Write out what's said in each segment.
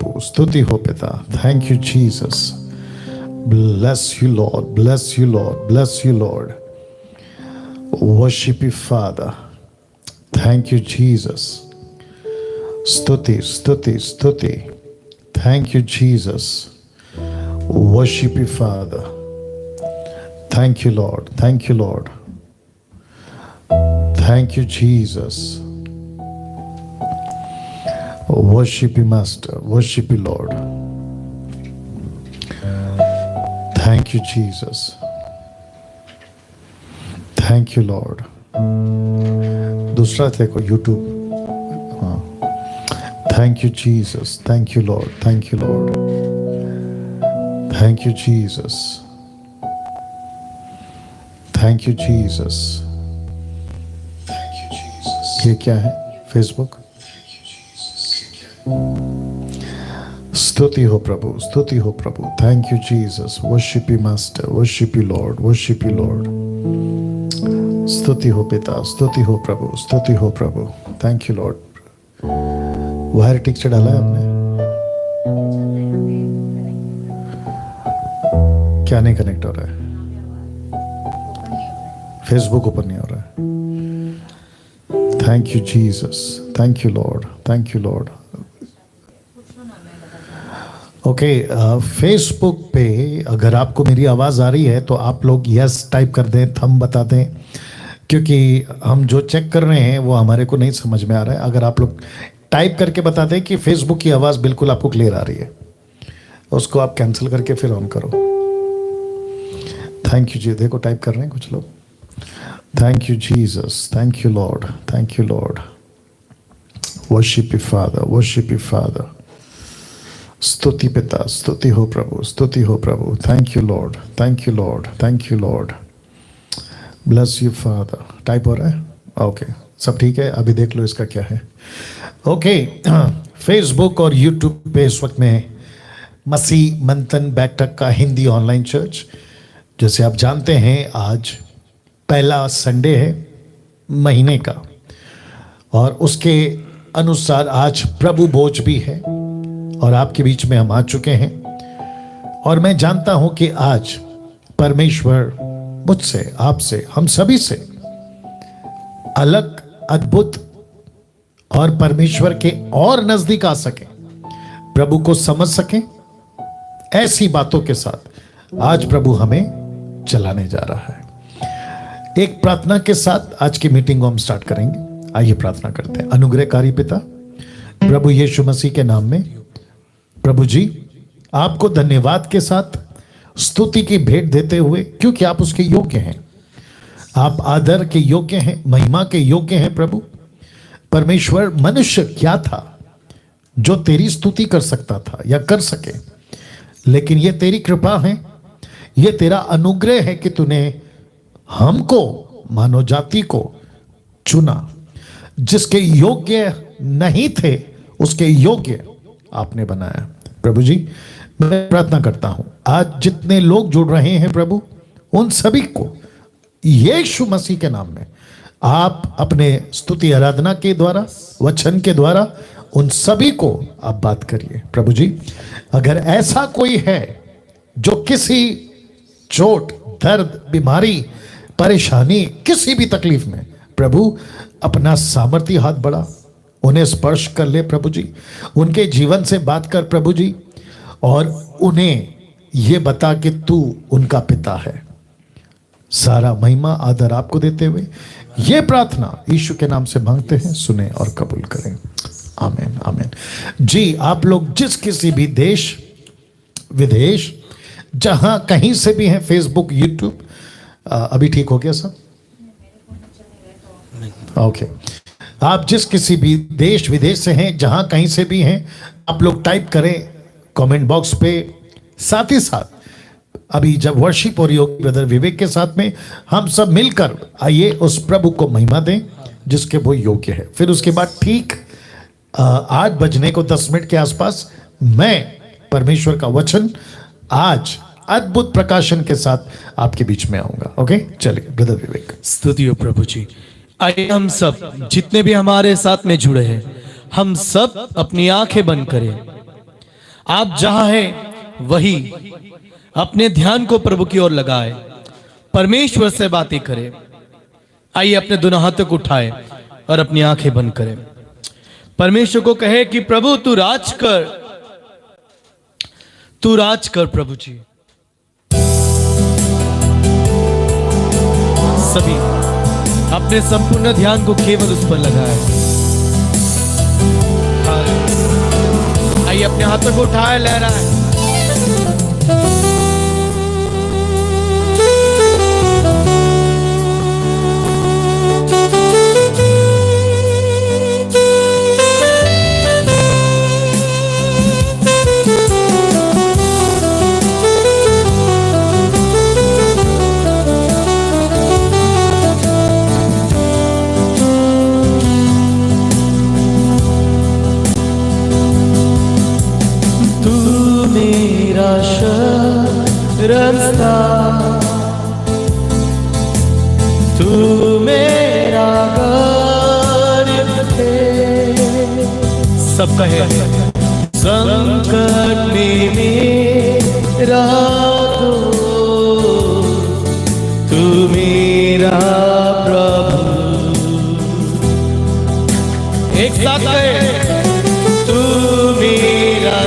प्रभु, स्तुति हो पिता। Thank you Jesus, bless you lord, bless you lord, bless you lord. Worship you father, thank you Jesus. स्तुति स्तुति स्तुति, thank you Jesus. Worship you father, thank you lord, thank you lord, thank you Jesus. Worship you, Master. Worship you, Lord. Thank you, Jesus. Thank you, Lord. दूसरा देखो YouTube. हाँ. Thank you, Jesus. Thank you, Lord. Thank you, Lord. Thank you, Jesus. Thank you, Jesus. Thank you, Jesus. ये क्या है? Facebook. स्तुति हो प्रभु, स्तुति हो प्रभु। Thank you Jesus. Worship you master, worship you lord, worship you lord. स्तुति हो पिता, स्तुति हो प्रभु, स्तुति हो प्रभु। Thank you lord. वायर ठीक से डाला है आपने? क्या नहीं कनेक्ट हो रहा है? फेसबुक ओपन नहीं हो रहा है। Thank you Jesus, thank you lord, thank you Lord. Okay, Facebook पे अगर आपको मेरी आवाज़ आ रही है तो आप लोग यस टाइप कर दें, थंब बता दें, क्योंकि हम जो चेक कर रहे हैं वो हमारे को नहीं समझ में आ रहा है। अगर आप लोग टाइप करके बता दें कि फेसबुक की आवाज़ बिल्कुल आपको क्लियर आ रही है, उसको आप कैंसिल करके फिर ऑन करो। थैंक यू जी, देखो टाइप कर रहे हैं कुछ लोग। Thank you Jesus, thank you lord, thank you lord. Worship you father, worship you father. स्तुति पिता, स्तुति हो प्रभु, स्तुति हो प्रभु। Thank you lord, thank you lord, thank you lord. Bless you father. Type हो रहा है? ओके, सब ठीक है। अभी देख लो इसका क्या है। ओके, फेसबुक और यूट्यूब पे इस वक्त में मसीह मंथन बैठक का हिंदी ऑनलाइन चर्च, जैसे आप जानते हैं आज पहला संडे है महीने का, और उसके अनुसार आज प्रभु भोज भी है और आपके बीच में हम आ चुके हैं। और मैं जानता हूं कि आज परमेश्वर मुझसे, आपसे, हम सभी से अलग, अद्भुत और परमेश्वर के और नजदीक आ सके, प्रभु को समझ सके, ऐसी बातों के साथ आज प्रभु हमें चलाने जा रहा है। एक प्रार्थना के साथ आज की मीटिंग को हम स्टार्ट करेंगे। आइए प्रार्थना करते हैं। अनुग्रहकारी पिता, प्रभु यीशु मसीह के नाम में प्रभु जी आपको धन्यवाद के साथ स्तुति की भेंट देते हुए, क्योंकि आप उसके योग्य हैं, आप आदर के योग्य हैं, महिमा के योग्य हैं। प्रभु परमेश्वर, मनुष्य क्या था जो तेरी स्तुति कर सकता था या कर सके, लेकिन ये तेरी कृपा है, ये तेरा अनुग्रह है कि तूने हमको, मानव जाति को चुना। जिसके योग्य नहीं थे उसके योग्य आपने बनाया। प्रभु जी मैं प्रार्थना करता हूं आज जितने लोग जुड़ रहे हैं प्रभु, उन सभी को यीशु मसीह के नाम में आप अपने स्तुति आराधना के द्वारा, वचन के द्वारा उन सभी को आप बात करिए। प्रभु जी अगर ऐसा कोई है जो किसी चोट, दर्द, बीमारी, परेशानी, किसी भी तकलीफ में, प्रभु अपना सामर्थ्य हाथ बढ़ा, उन्हें स्पर्श कर ले प्रभु जी, उनके जीवन से बात कर प्रभु जी, और उन्हें ये बता कि तू उनका पिता है। सारा महिमा आदर आपको देते हुए ये प्रार्थना यीशु के नाम से मांगते हैं, सुने और कबूल करें। आमीन, आमीन। जी आप लोग जिस किसी भी देश विदेश, जहां कहीं से भी हैं, फेसबुक, यूट्यूब, अभी ठीक हो गया सब? ओके, आप जिस किसी भी देश विदेश से हैं, जहां कहीं से भी हैं, आप लोग टाइप करें कमेंट बॉक्स पे। साथ ही साथ अभी जब वर्शिप और योग ब्रदर विवेक के साथ में हम सब मिलकर आइए उस प्रभु को महिमा दें जिसके वो योग्य है। फिर उसके बाद ठीक 8 बजने को 10 मिनट के आसपास मैं परमेश्वर का वचन आज अद्भुत प्रकाशन के साथ आपके बीच में आऊंगा। ओके, चलिए ब्रदर विवेक। स्तुति हो प्रभु जी। आइए हम सब जितने भी हमारे साथ में जुड़े हैं, हम सब अपनी आंखें बंद करें आप जहां हैं वही अपने ध्यान को प्रभु की ओर लगाए, परमेश्वर से बातें करें। आइए अपने दोनों हाथों को उठाए और अपनी आंखें बंद करें। परमेश्वर को कहे कि प्रभु तू राज कर, तू राज कर प्रभु जी। सभी अपने संपूर्ण ध्यान को केवल उस पर लगाए। आइए अपने हाथों को उठाए, लहराए। रास्ता तू मेरा गर्व है। सब कहे संकट में मेरा तू मेरा प्रभु। एक साथ कहे तू मेरा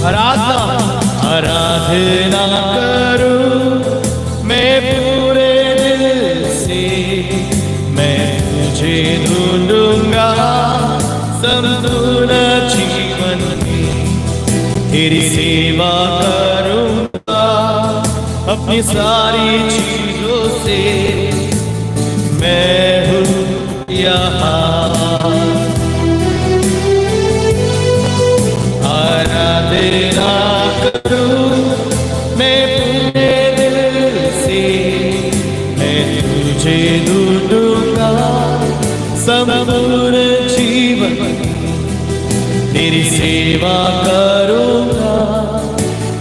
रास्ता, आराधना करूं मैं पूरे दिल से, मैं तुझे ढूंढूंगा संपूर्ण जीवन में। तेरी सेवा करूंगा अपनी सारी चीजों से, मैं हूँ यहाँ। आराधना मैं पूरे दिल से, मैं तुझे ढूंढूंगा संपूर्ण जीवन। तेरी सेवा करूंगा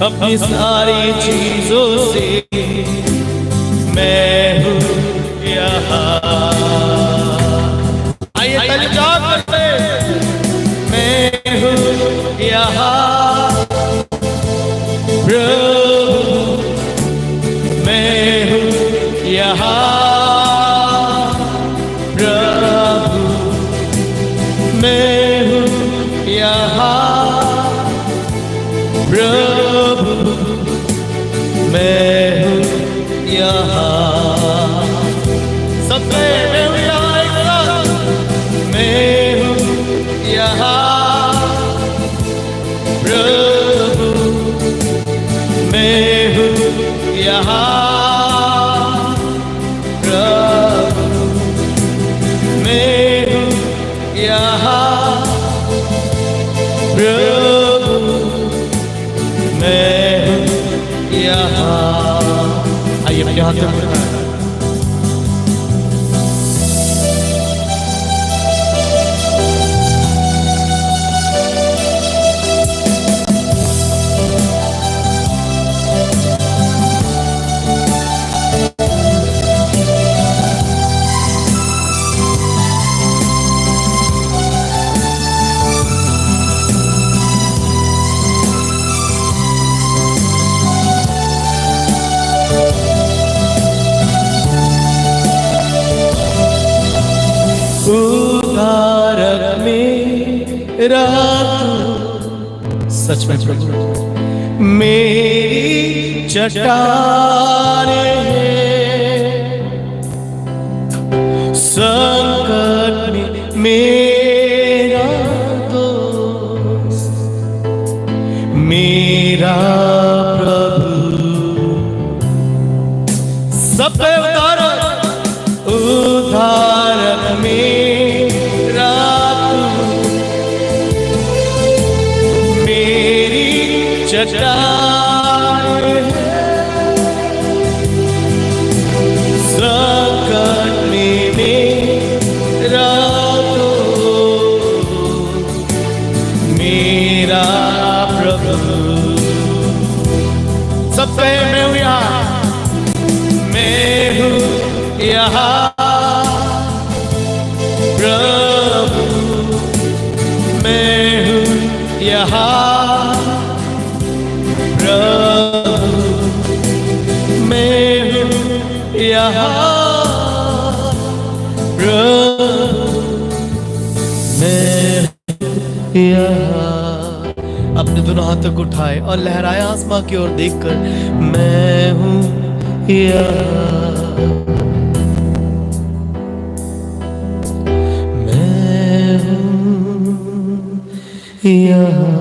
अपनी सारी चीजों से, मैं हूँ यहाँ। आइए तलिका करते, मैं हूँ यहाँ प्रभु, मैं हूँ यहाँ प्रभु, मैं हूँ यहाँ प्रभु, मैं हूँ यहाँ। सबसे मैं हूँ यहाँ, मैं हूँ यहाँ प्रभु, मैं हूँ यहाँ प्रभु, मैं हूँ यहाँ प्रभु, मैं हूँ यहाँ। आइए अपने हाथ से उद्धारक मेरा तू, सच में प्रभु मेरी चट्टान है, संकट में मेरा दोस्त, मेरा प्रभु। सब पे उद्धारक मेरा तू, मेरी चट्टान है, यहाँ प्रभु, मैं हूँ यहाँ प्रभु, मैं हूँ यहाँ प्रभु, मैं यहाँ। अपने दोनों हाथों को उठाए और लहराए आसमां की ओर देखकर, मैं हूँ यहाँ, मैं हूँ यहाँ।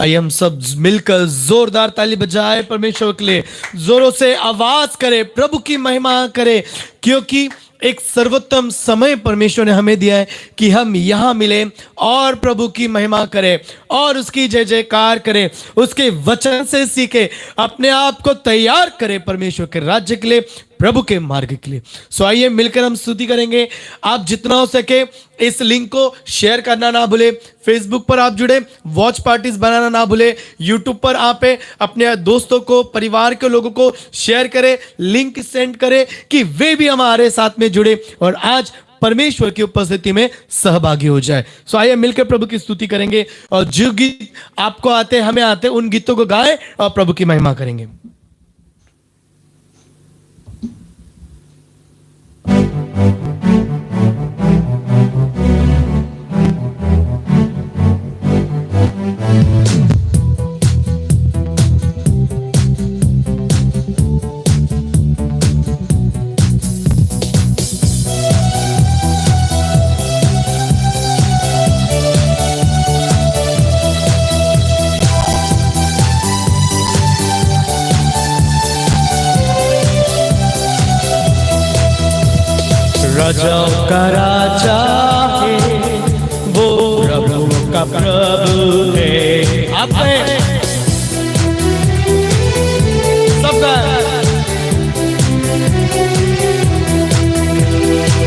आइए हम सब मिलकर जोरदार ताली बजाए, परमेश्वर के लिए जोरों से आवाज करें, प्रभु की महिमा करें, क्योंकि एक सर्वोत्तम समय परमेश्वर ने हमें दिया है कि हम यहाँ मिले और प्रभु की महिमा करें और उसकी जय जयकार करें, उसके वचन से सीखे, अपने आप को तैयार करें परमेश्वर के राज्य के लिए, प्रभु के मार्ग के लिए। सो आइए मिलकर हम स्तुति करेंगे। आप जितना हो सके इस लिंक को शेयर करना ना भूले, फेसबुक पर आप जुड़े, वॉच पार्टीज बनाना ना भूले, यूट्यूब पर आप अपने दोस्तों को, परिवार के लोगों को शेयर करें, लिंक सेंड करें कि वे भी हमारे साथ में जुड़े और आज परमेश्वर की उपस्थिति में सहभागी हो जाए। सो आइए मिलकर प्रभु की स्तुति करेंगे और जो गीत आपको आते, हमें आते, उन गीतों को गाएं और प्रभु की महिमा करेंगे। राजाओं का राजा है, वो प्रभु का प्रभु है। आप सबका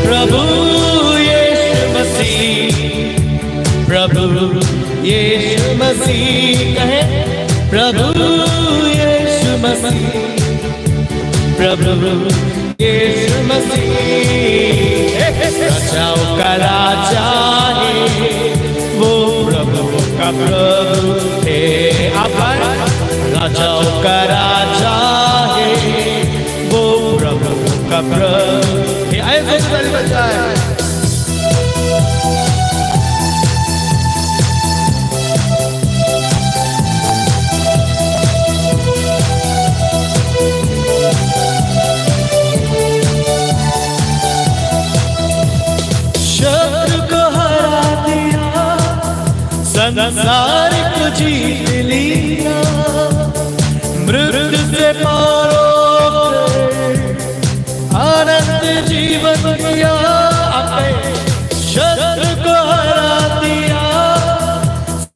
प्रभु यीशु मसीह, प्रभु यीशु मसीह कहे, प्रभु यीशु मसीह, प्रभु यीशु मसीह। राजाओं का राजा है, वो प्रभु का प्रभु है। आप राजाओं का राजा है, वो प्रभु का प्रभु है। आए ताली बजाए। संसार को जीत लिया, मृत्यु से पार आनंद जीवन दिया, अपने शत्रु को हरा दिया,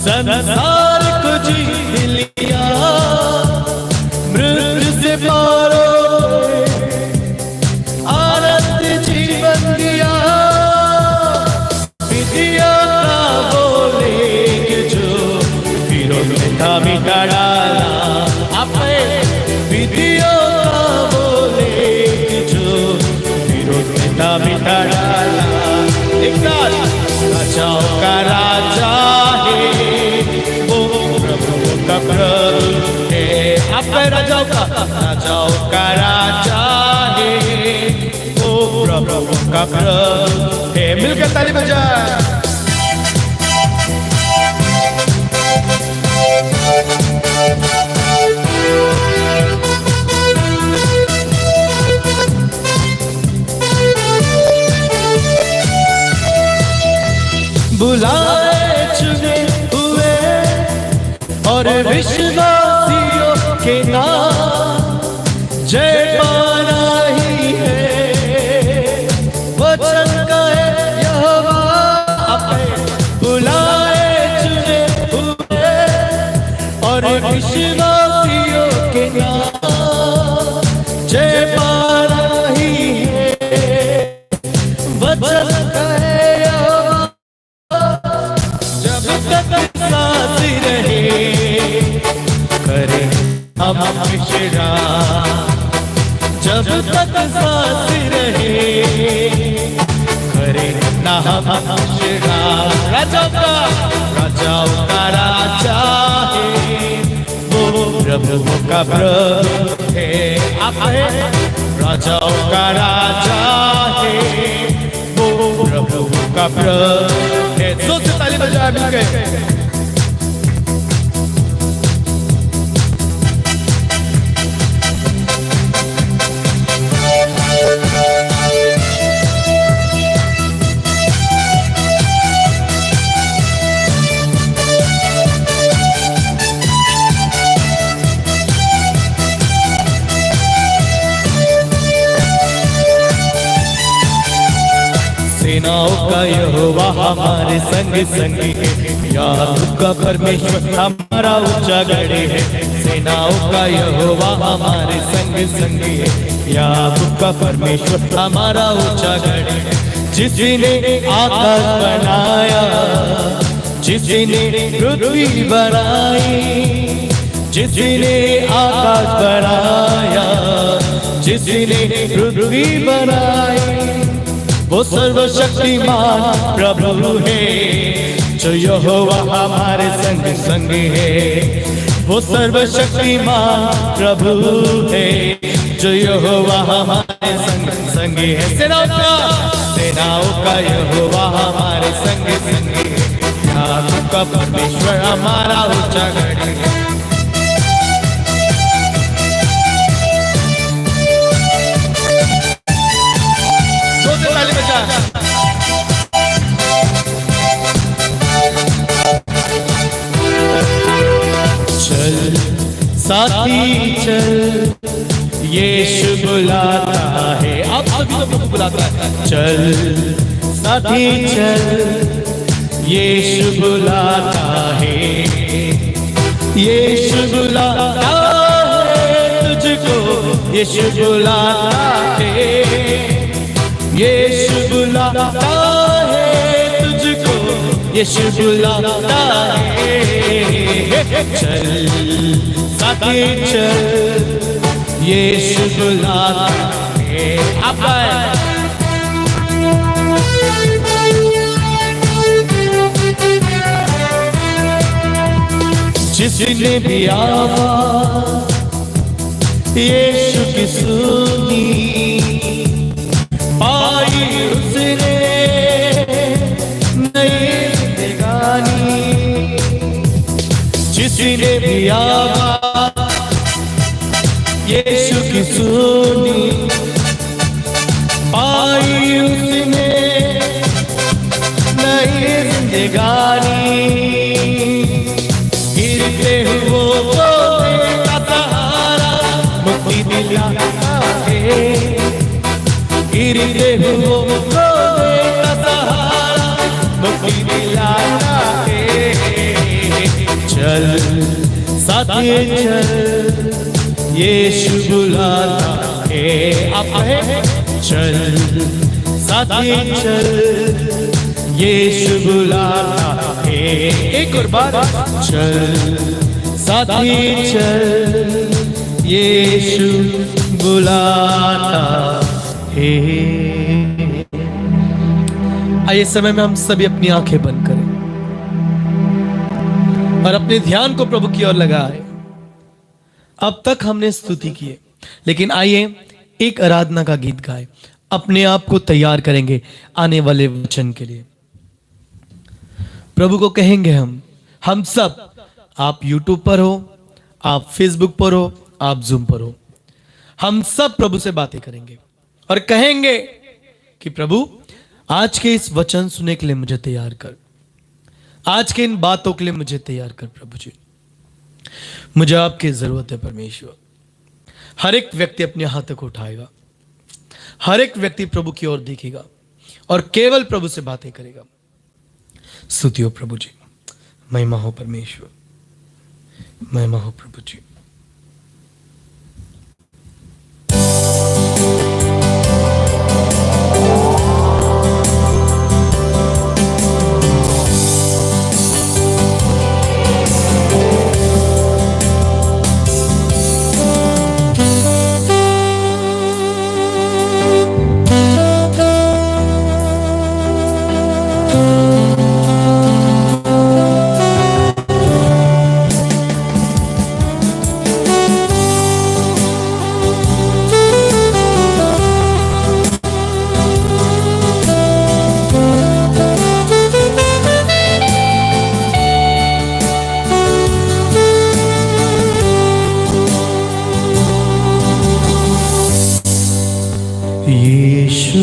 संसार को जीत लिया, मृत्यु से पार आनंद जीवन दिया। मिटा डाला अपने विधियों का बोले, जो विरोध में मिटा डाला। एक साथ राजाओं का राजा है, वो प्रभु का प्रभु है। अपने राजाओं का राजा है, वो प्रभु का प्रभु है। मिलकर ताली बजाए। बुलाए चुने हुए और विश्वासियों के नाम, जय पाना ही है वचन का है यहोवा। बुलाए चुने हुए और विश्वासियों के नाम, जय पाना ही है वचन का है यहोवा। सांस रहे करें हम विश्राम, जब तक सांस रहे करे ना हम राजाओं का राजा है, वो प्रभु का प्रभु है। आप है राजाओं का राजा है, वो प्रभु का प्रभु है। जोर से ताली बजाए मिलके। सेनाओं का यहोवा हमारे संग संगी है, याकूब का परमेश्वर हमारा ऊंचा गढ़ है। सेनाओं का यहोवा हमारे संग संगी है, याकूब का परमेश्वर हमारा ऊंचा गढ़ है। जिसने आकाश बनाया, जिसने पृथ्वी बनाई, जिसने आकाश बनाया, जिसने पृथ्वी बनाई, वो सर्वशक्तिमान प्रभु है, जो यहोवा हमारे संग संग है। वो सर्वशक्तिमान प्रभु है, जो यहोवा हमारे संग संग है। सेनाओं का यहोवा हमारे संग संग है, याकूब का परमेश्वर हमारा ऊंचा गढ़ है। चल साथी चल, यीशु बुलाता है। आप सभी लोगों को बुलाता है। चल साथी चल, यीशु बुलाता है, यीशु बुलाता है तुझको, यीशु बुलाता है, यीशु बुलाता है तुझको, यीशु बुलाता है। चल साथी चल, यीशु बुलाता है। अब जिसने भी आवाज़ यीशु की सुनी, पाई उसने नई जिंदगानी। जिसने भी आवाज़ यीशु की सुनी, पाई उसने नई जिंदगानी। गिरते हुओं को देता सहारा, मुक्ति दिलाता है। गिरते हुओं को देता सहारा, मुक्ति दिलाता है। चल साथी चल, यीशु बुलाता है। आप है चल साथी चल, यीशु बुलाता है। एक और बार चल साथी चल, यीशु बुलाता है। आइए समय में हम सभी अपनी आंखें बंद करें और अपने ध्यान को प्रभु की ओर लगाएं। अब तक हमने स्तुति की है, लेकिन आइए एक आराधना का गीत गाएं। अपने आप को तैयार करेंगे आने वाले वचन के लिए। प्रभु को कहेंगे हम सब, आप YouTube पर हो, आप Facebook पर हो, आप Zoom पर हो, हम सब प्रभु से बातें करेंगे और कहेंगे कि प्रभु आज के इस वचन सुनने के लिए मुझे तैयार कर, आज के इन बातों के लिए मुझे तैयार कर। प्रभु जी मुझे आपकी जरूरत है परमेश्वर। हर एक व्यक्ति अपने हाथ को उठाएगा, हर एक व्यक्ति प्रभु की ओर देखेगा और केवल प्रभु से बातें करेगा। स्तुति हो प्रभु जी, महिमा हो परमेश्वर, महिमा हो प्रभु जी। यीशु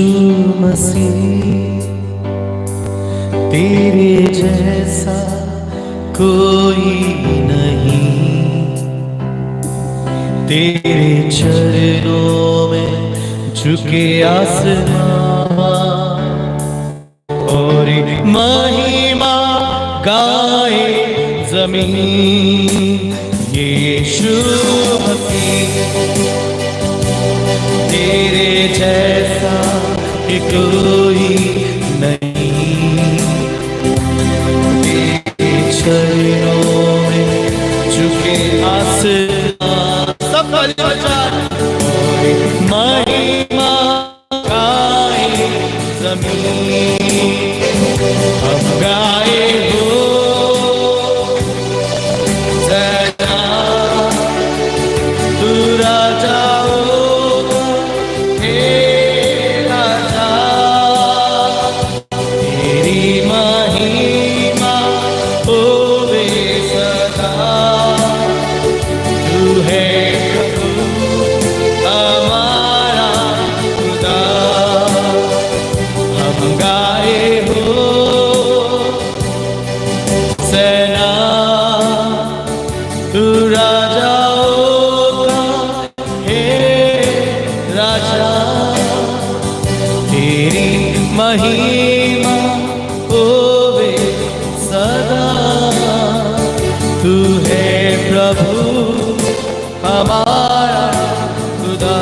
मसीह तेरे जैसा कोई नहीं, तेरे चरणों में झुके आसमां और महिमा गाए जमीन। यीशु मसीह तेरे जैसा कोई नहीं, तेरे चरणों में झुके आसमां सब महिमा गाए जमीन। हम गाए हो सदा तू राजा होगा, हे राजा तेरी महिमा होवे सदा। तू है प्रभु हमारा खुदा। हम गाए हो सेना तू राजा होगा, हे राजा तेरी महिमा होवे सदा। तू है प्रभु हमारा खुदा।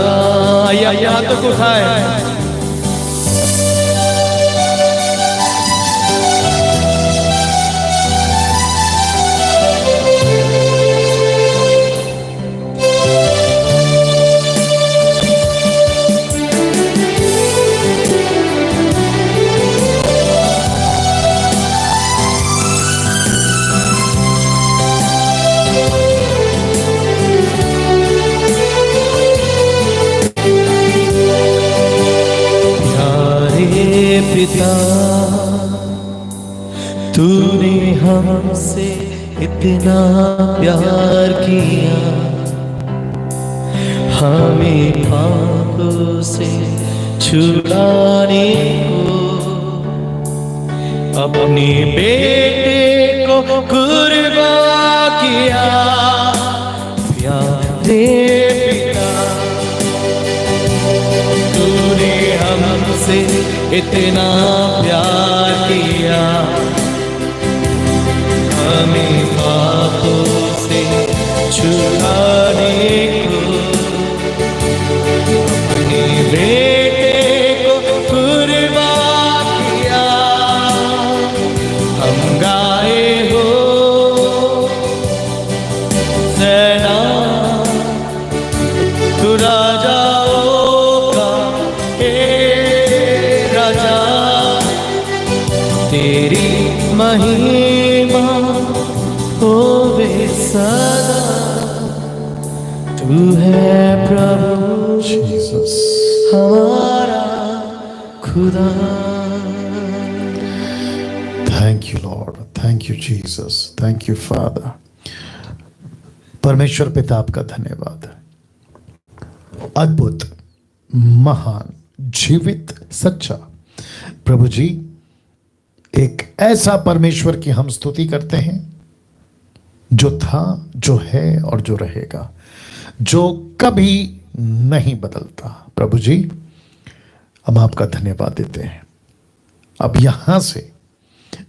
या तो उठाए पिता, तूने हमसे इतना प्यार किया, हमें पापों से छुड़ाने को अपने बेटे को कुर्बान किया। प्यारे पिता, तूने हमसे इतना प्यार किया, हमें पापों से छुड़ाने को अपने बेटे को कुर्बान किया। हम गाए हो सेना तू राजा होगा, हे राजा तेरी महिमा होवे सदा। तू है प्रभु जीसस। हमारा खुदा। Thank you lord, thank you Jesus, thank you father. परमेश्वर पिता आपका धन्यवाद। अद्भुत, महान, जीवित, सच्चा प्रभु जी, एक ऐसा परमेश्वर की हम स्तुति करते हैं जो था, जो है और जो रहेगा, जो कभी नहीं बदलता। प्रभु जी, हम आपका धन्यवाद देते हैं। अब यहां से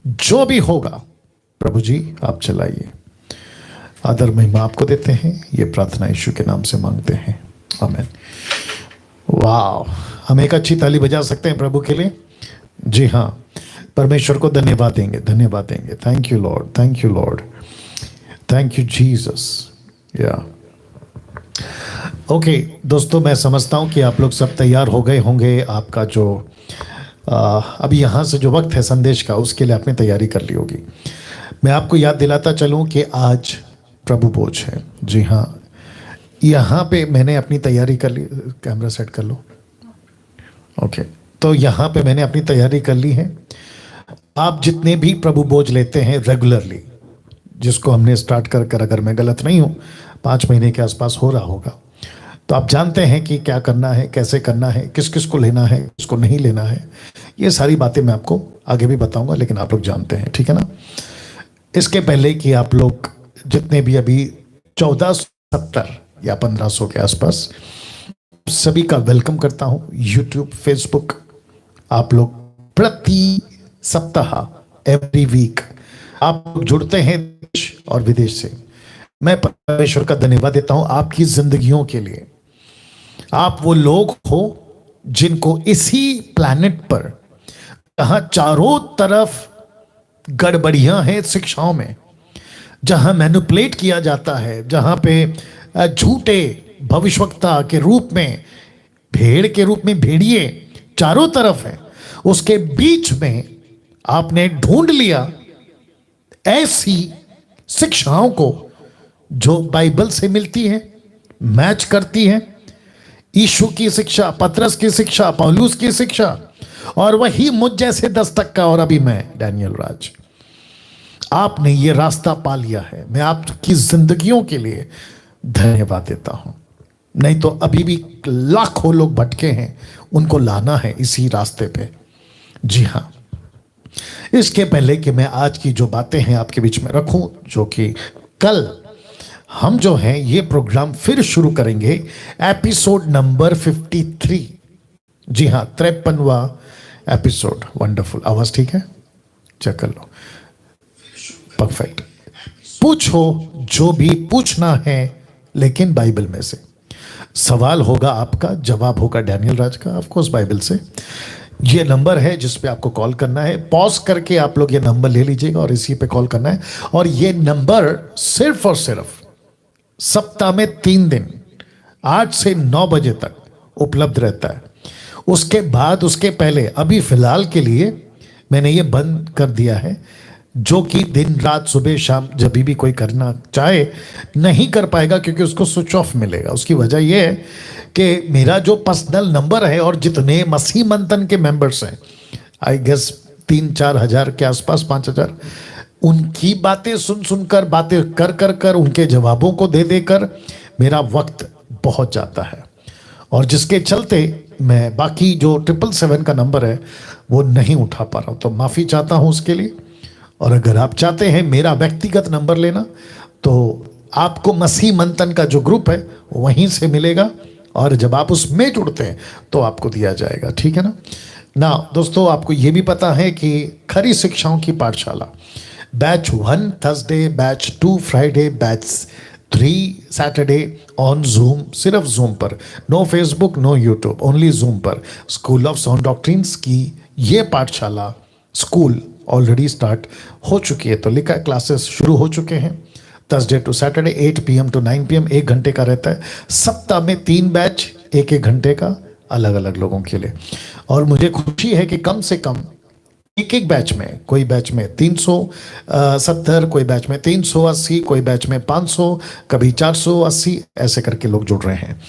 जो भी होगा प्रभु जी आप चलाइए। आदर महिमा आपको देते हैं, ये प्रार्थना यीशु के नाम से मांगते हैं, आमीन। वाह, हम एक अच्छी ताली बजा सकते हैं प्रभु के लिए। जी हाँ, परमेश्वर को धन्यवाद देंगे, धन्यवाद देंगे। Thank you lord, thank you lord, thank you Jesus. या ओके दोस्तों, मैं समझता हूँ कि आप लोग सब तैयार हो गए होंगे। आपका जो अभी यहाँ से जो वक्त है संदेश का, उसके लिए आपने तैयारी कर ली होगी। मैं आपको याद दिलाता चलूँ कि आज प्रभु भोज है। जी हाँ, यहाँ पे मैंने अपनी तैयारी कर ली। कैमरा सेट कर लो। ओके, तो यहाँ पे मैंने अपनी तैयारी कर ली है। आप जितने भी प्रभु भोज लेते हैं रेगुलरली, जिसको हमने स्टार्ट कर, अगर मैं गलत नहीं हूँ 5 महीने के आसपास हो रहा होगा, तो आप जानते हैं कि क्या करना है, कैसे करना है, किस किस को लेना है, किसको नहीं लेना है। ये सारी बातें मैं आपको आगे भी बताऊंगा, लेकिन आप लोग जानते हैं, ठीक है ना। इसके पहले कि आप लोग जितने भी अभी 1470 या 1500 के आसपास, सभी का वेलकम करता हूं। यूट्यूब, फेसबुक, आप लोग प्रति सप्ताह, एवरी वीक आप लोग जुड़ते हैं देश और विदेश से। मैं परमेश्वर का धन्यवाद देता हूं आपकी जिंदगियों के लिए। आप वो लोग हो जिनको इसी प्लैनेट पर, जहां चारों तरफ गड़बड़ियां हैं शिक्षाओं में, जहां मैनिपुलेट किया जाता है, जहां पे झूठे भविष्यवक्ता के रूप में, भेड़ के रूप में भेड़िए चारों तरफ है, उसके बीच में आपने ढूंढ लिया ऐसी शिक्षाओं को जो बाइबल से मिलती है, मैच करती है। यीशु की शिक्षा, पतरस की शिक्षा, पौलुस की शिक्षा, और वही मुझ जैसे 10 टक्का और अभी मैं डैनियल राज। आपने ये रास्ता पा लिया है, मैं आपकी जिंदगियों के लिए धन्यवाद देता हूं। नहीं तो अभी भी लाखों लोग भटके हैं, उनको लाना है इसी रास्ते पे। जी हां, इसके पहले कि मैं आज की जो बातें हैं आपके बीच में रखूं, जो कि कल हम जो हैं ये प्रोग्राम फिर शुरू करेंगे, एपिसोड नंबर 53। जी हां, 53वां एपिसोड। वंडरफुल, आवाज ठीक है? चेक कर लो, परफेक्ट। पूछो जो भी पूछना है, लेकिन बाइबल में से सवाल होगा आपका, जवाब होगा डैनियल राज का, ऑफ कोर्स बाइबल से। ये नंबर है जिस पे आपको कॉल करना है। पॉज करके आप लोग ये नंबर ले लीजिएगा और इसी पे कॉल करना है। और ये नंबर सिर्फ और सिर्फ सप्ताह में 3 दिन 8 से 9 बजे तक उपलब्ध रहता है। उसके बाद, उसके पहले, अभी फिलहाल के लिए मैंने ये बंद कर दिया है, जो कि दिन रात सुबह शाम जब भी कोई करना चाहे नहीं कर पाएगा, क्योंकि उसको स्विच ऑफ मिलेगा। उसकी वजह यह है कि मेरा जो पर्सनल नंबर है और जितने मसीह मंथन के मेंबर्स हैं, आई गेस 3-4 हजार के आसपास, 5,000, उनकी बातें सुन सुनकर, बातें कर कर कर, उनके जवाबों को दे देकर मेरा वक्त बहुत जाता है, और जिसके चलते मैं बाकी जो 777 का नंबर है वो नहीं उठा पा रहा हूँ। तो माफ़ी चाहता हूँ उसके लिए। और अगर आप चाहते हैं मेरा व्यक्तिगत नंबर लेना, तो आपको मसीह मंथन का जो ग्रुप है वहीं से मिलेगा, और जब आप उसमें जुड़ते हैं तो आपको दिया जाएगा, ठीक है ना। दोस्तों, आपको ये भी पता है कि खरी शिक्षाओं की पाठशाला batch 1 Thursday, batch 2 Friday, batch 3 Saturday on Zoom, सिर्फ जूम पर, no Facebook, no YouTube, only Zoom पर, स्कूल ऑफ साउंड डॉक्ट्रिन्स की ये पाठशाला, स्कूल ऑलरेडी स्टार्ट हो चुकी है। तो लिखा क्लासेस शुरू हो चुके हैं। Thursday to Saturday 8 PM to 9 PM 1 घंटे का रहता है। सप्ताह में 3 बैच 1-1 घंटे का, अलग अलग लोगों के लिए। और मुझे खुशी है कि कम से कम एक बैच में, कोई बैच में 370, कोई बैच में 380, कोई बैच में 500, कभी 480, ऐसे करके लोग जुड़ रहे हैं।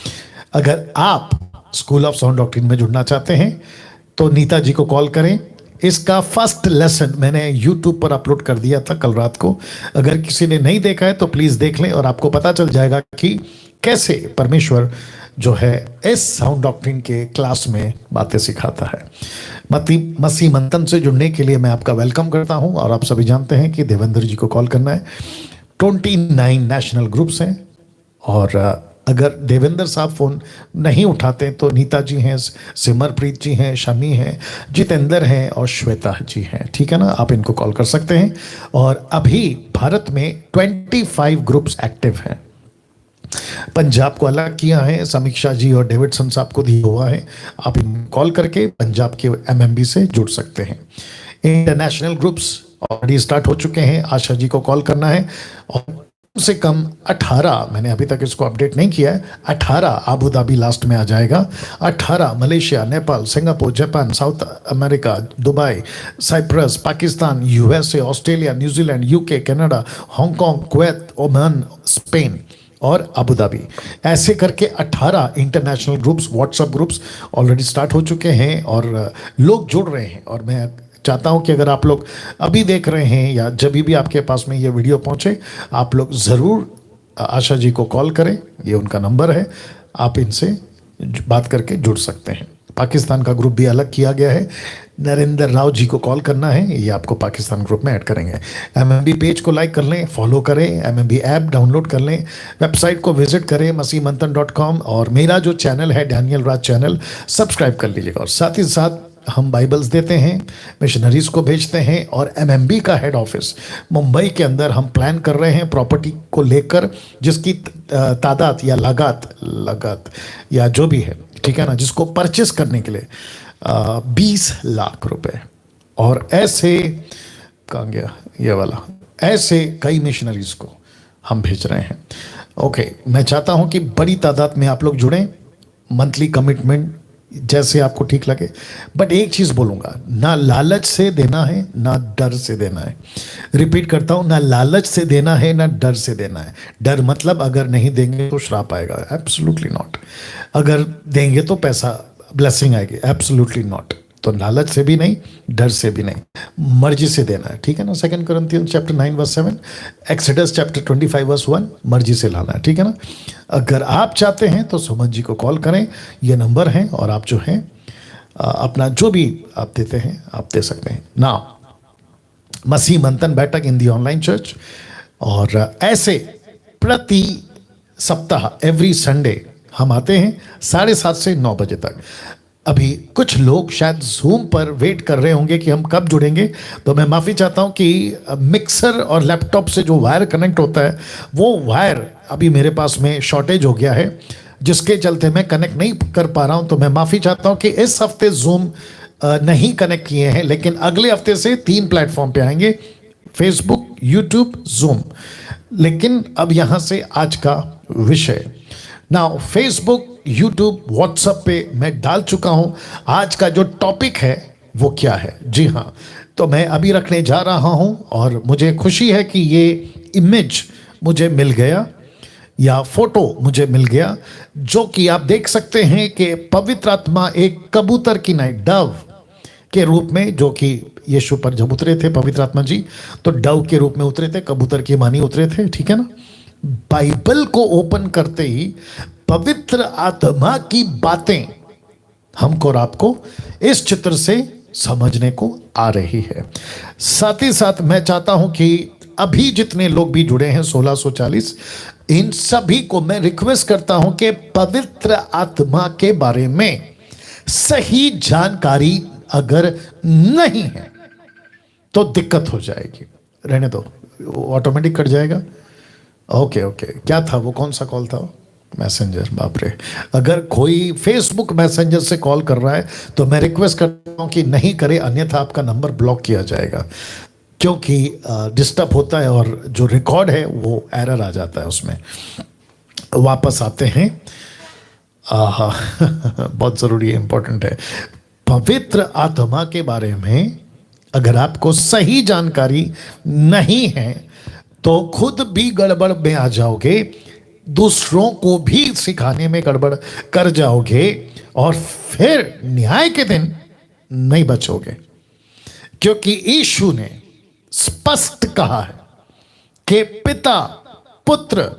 अगर आप स्कूल ऑफ साउंड डॉक्ट्रिन में जुड़ना चाहते हैं तो नीता जी को कॉल करें। इसका फर्स्ट लेसन मैंने यूट्यूब पर अपलोड कर दिया था कल रात को। अगर किसी ने नहीं देखा है तो प्लीज देख लें, और आपको पता चल जाएगा कि कैसे परमेश्वर जो है इस साउंड डॉक्ट्रिन के क्लास में बातें सिखाता है। मसीह मंथन से जुड़ने के लिए मैं आपका वेलकम करता हूं। और आप सभी जानते हैं कि देवेंद्र जी को कॉल करना है। 29 नेशनल ग्रुप्स हैं, और अगर देवेंद्र साहब फोन नहीं उठाते तो नीता जी हैं, सिमरप्रीत जी हैं, शमी हैं, जितेंद्र हैं और श्वेता जी हैं, ठीक है ना। आप इनको कॉल कर सकते हैं। और अभी भारत में 25 ग्रुप्स एक्टिव हैं। पंजाब को अलग किया है, समीक्षा जी और डेविडसन साहब को दिया हुआ है। आप इनको कॉल करके पंजाब के MMB से जुड़ सकते हैं। इंटरनेशनल ग्रुप्स ऑलरेडी स्टार्ट हो चुके हैं। आशा जी को कॉल करना है, और कम से कम 18, मैंने अभी तक इसको अपडेट नहीं किया है, 18 अबू धाबी लास्ट में आ जाएगा। 18 Malaysia, Nepal, Singapore, Japan, South America, Dubai, Cyprus, Pakistan, USA, Australia, New Zealand, UK, Canada, Hong Kong, Kuwait, Oman, Spain और अबू धाबी, ऐसे करके 18 international groups, WhatsApp groups already start हो चुके हैं, और लोग जुड़ रहे हैं। और मैं चाहता हूं कि अगर आप लोग अभी देख रहे हैं या जब भी आपके पास में ये वीडियो पहुंचे, आप लोग ज़रूर आशा जी को कॉल करें। ये उनका नंबर है, आप इनसे बात करके जुड़ सकते हैं। पाकिस्तान का ग्रुप भी अलग किया गया है। नरेंद्र राव जी को कॉल करना है, ये आपको पाकिस्तान ग्रुप में ऐड करेंगे। एमएमबी पेज को लाइक कर लें, फॉलो करें, एमएमबी ऐप डाउनलोड कर लें, वेबसाइट को विजिट करें masimantan.com, और मेरा जो चैनल है डैनियल राज चैनल, सब्सक्राइब कर लीजिएगा। और साथ ही साथ हम बाइबल्स देते हैं, मिशनरीज को भेजते हैं, और एमएमबी का हेड ऑफिस मुंबई के अंदर हम प्लान कर रहे हैं प्रॉपर्टी को लेकर, जिसकी तादाद या लागत या जो भी है, ठीक है ना, जिसको परचेस करने के लिए 20 लाख रुपए। और ऐसे कहाँ गया ये वाला, ऐसे कई मिशनरीज को हम भेज रहे हैं। ओके, मैं चाहता हूं कि बड़ी तादाद में आप लोग जुड़ें, मंथली कमिटमेंट जैसे आपको ठीक लगे। बट एक चीज बोलूंगा, ना लालच से देना है ना डर से देना है। रिपीट करता हूं, ना लालच से देना है ना डर से देना है। डर मतलब अगर नहीं देंगे तो श्राप आएगा, एब्सोल्युटली नॉट। अगर देंगे तो पैसा ब्लेसिंग आएगी, एब्सोल्युटली नॉट। तो लालच से भी नहीं, डर से भी नहीं, मर्जी से देना है, ठीक है ना। 2 Corinthians chapter 9 verse 7, Exodus chapter 25 verse 1, मर्जी से लाना है, ठीक है ना। अगर आप चाहते हैं तो सुमन जी को कॉल करें, ये नंबर है, और आप जो है अपना जो भी आप देते हैं आप दे सकते हैं ना। मसीह मंथन बैठक इन दी ऑनलाइन चर्च, और ऐसे प्रति सप्ताह एवरी संडे हम आते हैं 7:30 से 9 बजे तक। अभी कुछ लोग शायद जूम पर वेट कर रहे होंगे कि हम कब जुड़ेंगे, तो मैं माफ़ी चाहता हूं कि मिक्सर और लैपटॉप से जो वायर कनेक्ट होता है, वो वायर अभी मेरे पास में शॉर्टेज हो गया है, जिसके चलते मैं कनेक्ट नहीं कर पा रहा हूं। तो मैं माफ़ी चाहता हूं कि इस हफ्ते जूम नहीं कनेक्ट किए हैं, लेकिन अगले हफ्ते से 3 प्लेटफॉर्म पे आएंगे, फेसबुक, यूट्यूब, जूम। लेकिन अब यहां से आज का विषय ना, फेसबुक, यूट्यूब, व्हाट्सएप पे मैं डाल चुका हूं आज का जो टॉपिक है वो क्या है। जी हाँ, तो मैं अभी रखने जा रहा हूं, और मुझे खुशी है कि ये इमेज मुझे मिल गया या फोटो मुझे मिल गया, जो कि आप देख सकते हैं कि पवित्र आत्मा एक कबूतर की नहीं, डव के रूप में, जो कि यीशु पर जब उतरे थे पवित्र आत्मा जी, तो डव के रूप में उतरे थे, कबूतर की मानी उतरे थे, ठीक है ना। बाइबल को ओपन करते ही पवित्र आत्मा की बातें हमको और आपको इस चित्र से समझने को आ रही है। साथ ही साथ मैं चाहता हूं कि अभी जितने लोग भी जुड़े हैं 1640, इन सभी को मैं रिक्वेस्ट करता हूं कि पवित्र आत्मा के बारे में सही जानकारी अगर नहीं है तो दिक्कत हो जाएगी। रहने दो, ऑटोमेटिक कट जाएगा। ओके, क्या था वो, कौन सा कॉल था? मैसेंजर, बाप रे। अगर कोई फेसबुक मैसेंजर से कॉल कर रहा है तो मैं रिक्वेस्ट करता हूं कि नहीं करे, अन्यथा आपका नंबर ब्लॉक किया जाएगा, क्योंकि डिस्टर्ब होता है, और जो रिकॉर्ड है वो एरर आ जाता है उसमें। वापस आते हैं, बहुत ज़रूरी है, इंपॉर्टेंट है। पवित्र आत्मा के बारे में अगर आपको सही जानकारी नहीं है तो खुद भी गड़बड़ में आ जाओगे, दूसरों को भी सिखाने में गड़बड़ कर जाओगे, और फिर न्याय के दिन नहीं बचोगे। क्योंकि यीशु ने स्पष्ट कहा है कि पिता पुत्र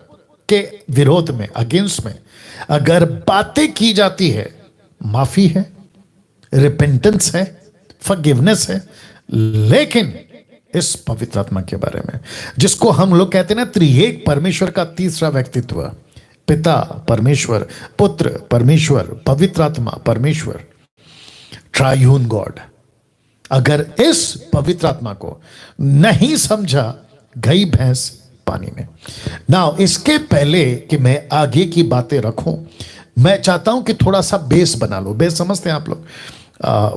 के विरोध में, अगेंस्ट में अगर बातें की जाती है, माफी है, रिपेंटेंस है, फॉरगिवनेस है, लेकिन इस पवित्र आत्मा के बारे में, जिसको हम लोग कहते हैं ना त्रिएक परमेश्वर का तीसरा व्यक्तित्व, पिता परमेश्वर, पुत्र परमेश्वर, पवित्र आत्मा परमेश्वर, ट्रायून गॉड, अगर इस पवित्र आत्मा को नहीं समझा, गई भैंस पानी में। नाउ इसके पहले कि मैं आगे की बातें रखूं, मैं चाहता हूं कि थोड़ा सा बेस बना लो। बेस समझते हैं आप लोग,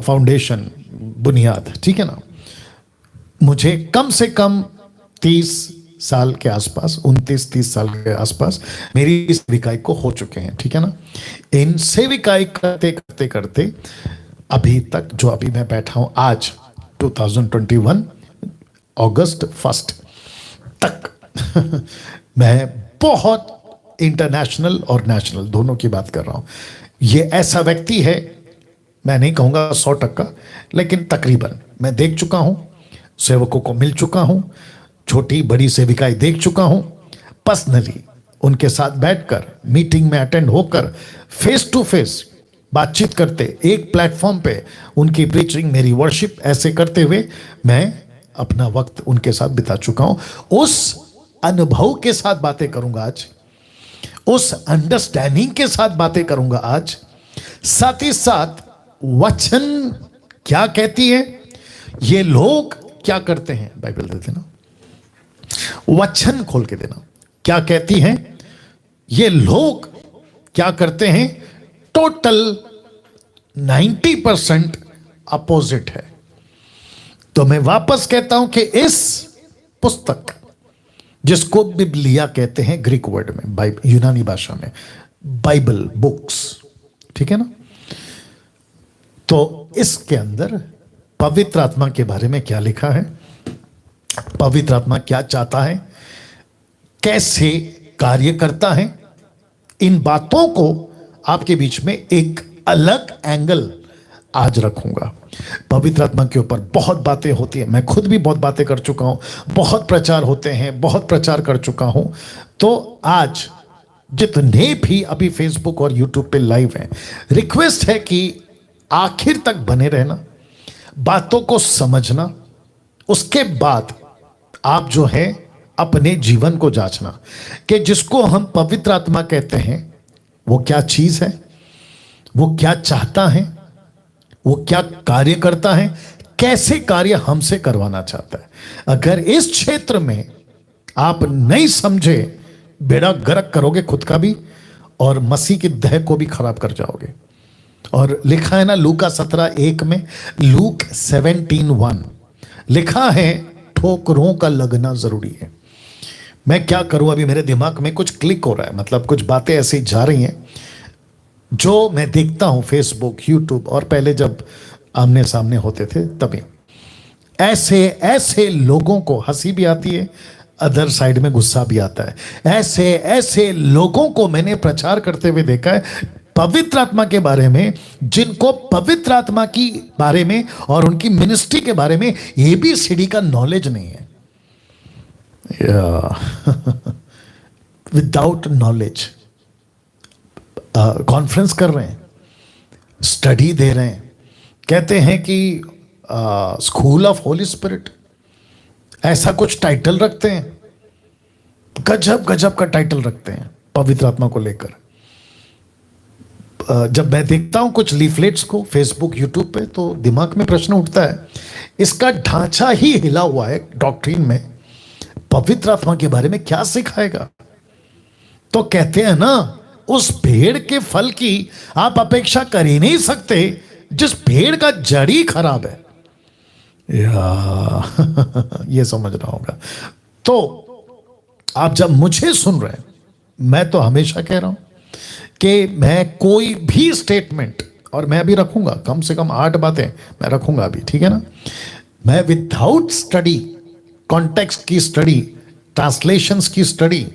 फाउंडेशन, बुनियाद, ठीक है ना। मुझे कम से कम 30 साल के आसपास, 29-30 साल के आसपास मेरी सेविकाई को हो चुके हैं, ठीक है ना। इन सेविकाई करते करते करते अभी तक, जो अभी मैं बैठा हूं आज 2021 अगस्त 1 तक मैं बहुत इंटरनेशनल और नेशनल दोनों की बात कर रहा हूं। ये ऐसा व्यक्ति है, मैं नहीं कहूंगा 100%, लेकिन तकरीबन मैं देख चुका हूं, सेवकों को मिल चुका हूं, छोटी बड़ी सेविकाएं देख चुका हूं, पर्सनली उनके साथ बैठकर मीटिंग में अटेंड होकर फेस टू फेस बातचीत करते, एक प्लेटफॉर्म पे उनकी प्रीचिंग, मेरी वर्शिप, ऐसे करते हुए मैं अपना वक्त उनके साथ बिता चुका हूं। उस अनुभव के साथ बातें करूंगा आज, उस अंडरस्टैंडिंग के साथ बातें करूंगा आज। साथ ही साथ वचन क्या कहती है, ये लोग क्या करते हैं, बाइबल दे देना, वचन खोल के देना, क्या कहती हैं, ये लोग क्या करते हैं, टोटल 90% अपोजिट है। तो मैं वापस कहता हूं कि इस पुस्तक, जिसको बिब्लिया कहते हैं ग्रीक वर्ड में, यूनानी भाषा में बाइबल बुक्स, ठीक है ना, तो इसके अंदर पवित्र आत्मा के बारे में क्या लिखा है, पवित्र आत्मा क्या चाहता है, कैसे कार्य करता है, इन बातों को आपके बीच में एक अलग एंगल आज रखूंगा। पवित्र आत्मा के ऊपर बहुत बातें होती है, मैं खुद भी बहुत बातें कर चुका हूं, बहुत प्रचार होते हैं, बहुत प्रचार कर चुका हूं। तो आज जितने भी अभी फेसबुक और यूट्यूब पे लाइव हैं, रिक्वेस्ट है कि आखिर तक बने रहना, बातों को समझना, उसके बाद आप जो है अपने जीवन को जांचना कि जिसको हम पवित्र आत्मा कहते हैं वो क्या चीज है, वो क्या चाहता है, वो क्या कार्य करता है, कैसे कार्य हमसे करवाना चाहता है। अगर इस क्षेत्र में आप नहीं समझे, बेड़ा गर्क करोगे खुद का भी और मसीह की देह को भी खराब कर जाओगे। और लिखा है ना लूका 17:1 में, लूक 17:1 लिखा है, ठोकरों का लगना जरूरी है। मैं क्या करूं, अभी मेरे दिमाग में कुछ क्लिक हो रहा है, मतलब कुछ बातें ऐसी जा रही हैं जो मैं देखता हूं फेसबुक, यूट्यूब, और पहले जब आमने सामने होते थे तभी। ऐसे ऐसे लोगों को हंसी भी आती है, अदर साइड में गुस्सा भी आता है। ऐसे ऐसे लोगों को मैंने प्रचार करते हुए देखा है पवित्र आत्मा के बारे में, जिनको पवित्र आत्मा की बारे में और उनकी मिनिस्ट्री के बारे में ABCD का नॉलेज नहीं है। विदाउट नॉलेज कॉन्फ्रेंस कर रहे हैं, स्टडी दे रहे हैं, कहते हैं कि स्कूल ऑफ होली स्पिरिट, ऐसा कुछ टाइटल रखते हैं, गजब गजब का टाइटल रखते हैं पवित्र आत्मा को लेकर। जब मैं देखता हूं कुछ लीफलेट्स को फेसबुक, यूट्यूब पे, तो दिमाग में प्रश्न उठता है, इसका ढांचा ही हिला हुआ है डॉक्ट्रिन में, पवित्र आत्मा के बारे में क्या सिखाएगा। तो कहते हैं ना, उस पेड़ के फल की आप अपेक्षा कर ही नहीं सकते जिस पेड़ का जड़ ही खराब है। ये समझना होगा। तो आप जब मुझे सुन रहे हैं, मैं तो हमेशा कह रहा हूं कि मैं कोई भी स्टेटमेंट, और मैं अभी रखूंगा कम से कम 8 बातें मैं रखूंगा अभी, ठीक है ना, मैं विदाउट स्टडी, कॉन्टेक्स्ट की स्टडी, ट्रांसलेशंस की स्टडी,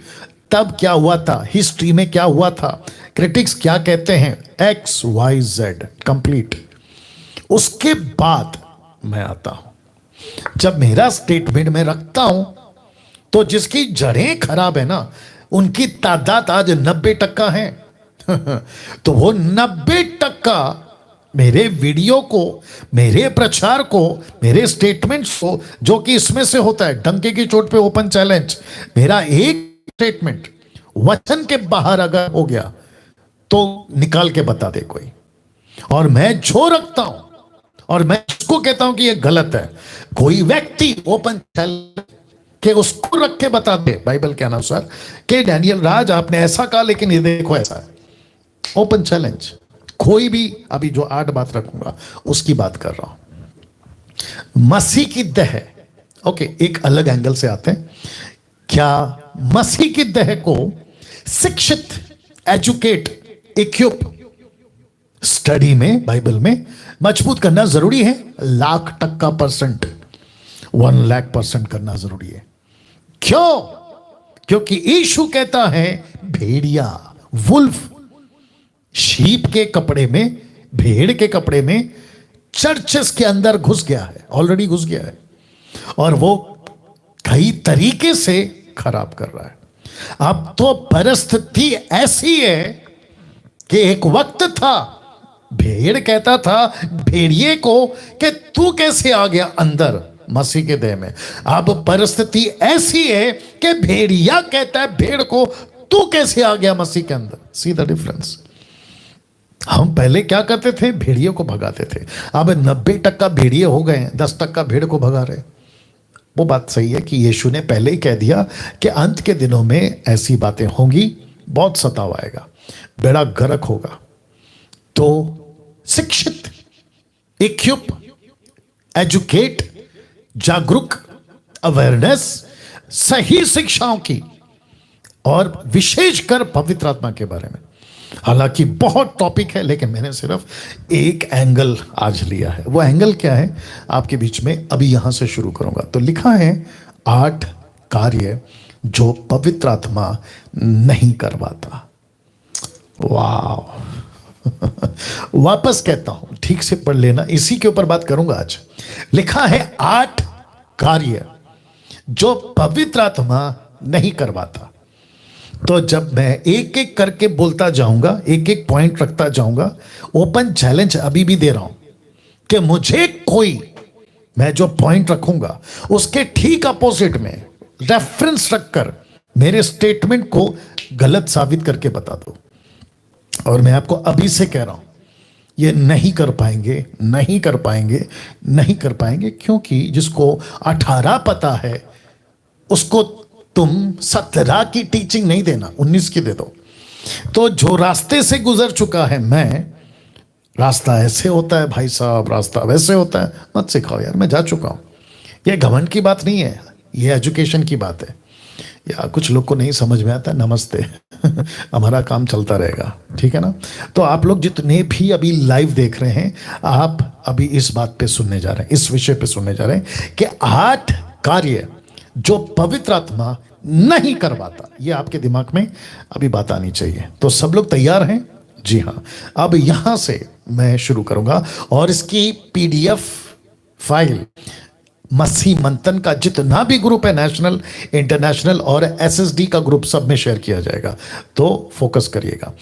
तब क्या हुआ था, हिस्ट्री में क्या हुआ था, क्रिटिक्स क्या कहते हैं, XYZ कंप्लीट, उसके बाद मैं आता हूं। जब मेरा स्टेटमेंट में रखता हूं तो जिसकी जड़ें खराब है ना, उनकी तादाद आज 90% है। तो वो 90% मेरे वीडियो को, मेरे प्रचार को, मेरे स्टेटमेंट्स को, जो कि इसमें से होता है डंके की चोट पे ओपन चैलेंज, मेरा एक स्टेटमेंट वचन के बाहर अगर हो गया तो निकाल के बता दे कोई। और मैं जो रखता हूं और मैं उसको कहता हूं कि ये गलत है, कोई व्यक्ति ओपन चैलेंज के उसको रख के बता दे बाइबल के अनुसार कि डैनियल राज आपने ऐसा कहा लेकिन ये देखो ऐसा है, ओपन चैलेंज। कोई भी, अभी जो 8 बात रखूंगा उसकी बात कर रहा हूं। मसीह की देह, ओके, एक अलग एंगल से आते हैं। क्या मसीह की देह को शिक्षित, एजुकेट, इक्विप, स्टडी में, बाइबल में मजबूत करना जरूरी है? 1,00,000% 1,00,000% करना जरूरी है। क्यों? क्योंकि यीशु कहता है भेड़िया, वुल्फ, शीप के कपड़े में, भेड़ के कपड़े में चर्चेस के अंदर घुस गया है, ऑलरेडी घुस गया है, और वो कई तरीके से खराब कर रहा है। अब तो परिस्थिति ऐसी है कि एक वक्त था, भेड़ कहता था भेड़िए को कि तू कैसे आ गया अंदर मसीह के देह में। अब परिस्थिति ऐसी है कि भेड़िया कहता है भेड़ को तू कैसे आ गया मसीह के अंदर। See the difference. हम पहले क्या करते थे, भेड़िए को भगाते थे। अब 90% भेड़िए हो गए, 10% भेड़ को भगा रहे। वो बात सही है कि यीशु ने पहले ही कह दिया कि अंत के दिनों में ऐसी बातें होंगी, बहुत सताव आएगा, बेड़ा गर्क होगा। तो शिक्षित, इक्विप, एजुकेट, जागरूक, अवेयरनेस, सही शिक्षाओं की और विशेषकर पवित्र आत्मा के बारे में। हालांकि बहुत टॉपिक है, लेकिन मैंने सिर्फ एक एंगल आज लिया है। वो एंगल क्या है आपके बीच में अभी यहां से शुरू करूंगा। तो लिखा है 8 कार्य जो पवित्र आत्मा नहीं करवाता। वाह वापस कहता हूं, ठीक से पढ़ लेना, इसी के ऊपर बात करूंगा आज। लिखा है 8 कार्य जो पवित्र आत्मा नहीं करवाता। तो जब मैं एक एक करके बोलता जाऊंगा, एक एक पॉइंट रखता जाऊंगा, ओपन चैलेंज अभी भी दे रहा हूं कि मुझे कोई, मैं जो पॉइंट रखूंगा उसके ठीक अपोजिट में रेफरेंस रखकर मेरे स्टेटमेंट को गलत साबित करके बता दो। और मैं आपको अभी से कह रहा हूं, ये नहीं कर पाएंगे, नहीं कर पाएंगे, नहीं कर पाएंगे, क्योंकि जिसको 18 पता है उसको तुम 17 की टीचिंग नहीं देना, 19 की दे दो। तो जो रास्ते से गुजर चुका है मैं, रास्ता ऐसे होता है भाई साहब, रास्ता वैसे होता है, मत सिखाओ यार, मैं जा चुका हूं। ये घमंड की बात नहीं है, ये एजुकेशन की बात है। या कुछ लोग को नहीं समझ में आता, नमस्ते हमारा काम चलता रहेगा, ठीक है ना। तो आप लोग जितने भी अभी लाइव देख रहे हैं, आप अभी इस बात पे सुनने जा रहे हैं, इस विषय पे सुनने जा रहे हैं कि 8 कार्य जो पवित्र आत्मा नहीं करवाता। ये आपके दिमाग में अभी बात आनी चाहिए। तो सब लोग तैयार हैं? जी हाँ। अब यहां से मैं शुरू करूंगा और इसकी PDF फाइल मसीह मंथन का जितना भी ग्रुप है, नेशनल, इंटरनेशनल और SSD का ग्रुप, सब में शेयर किया जाएगा। तो फोकस करिएगा।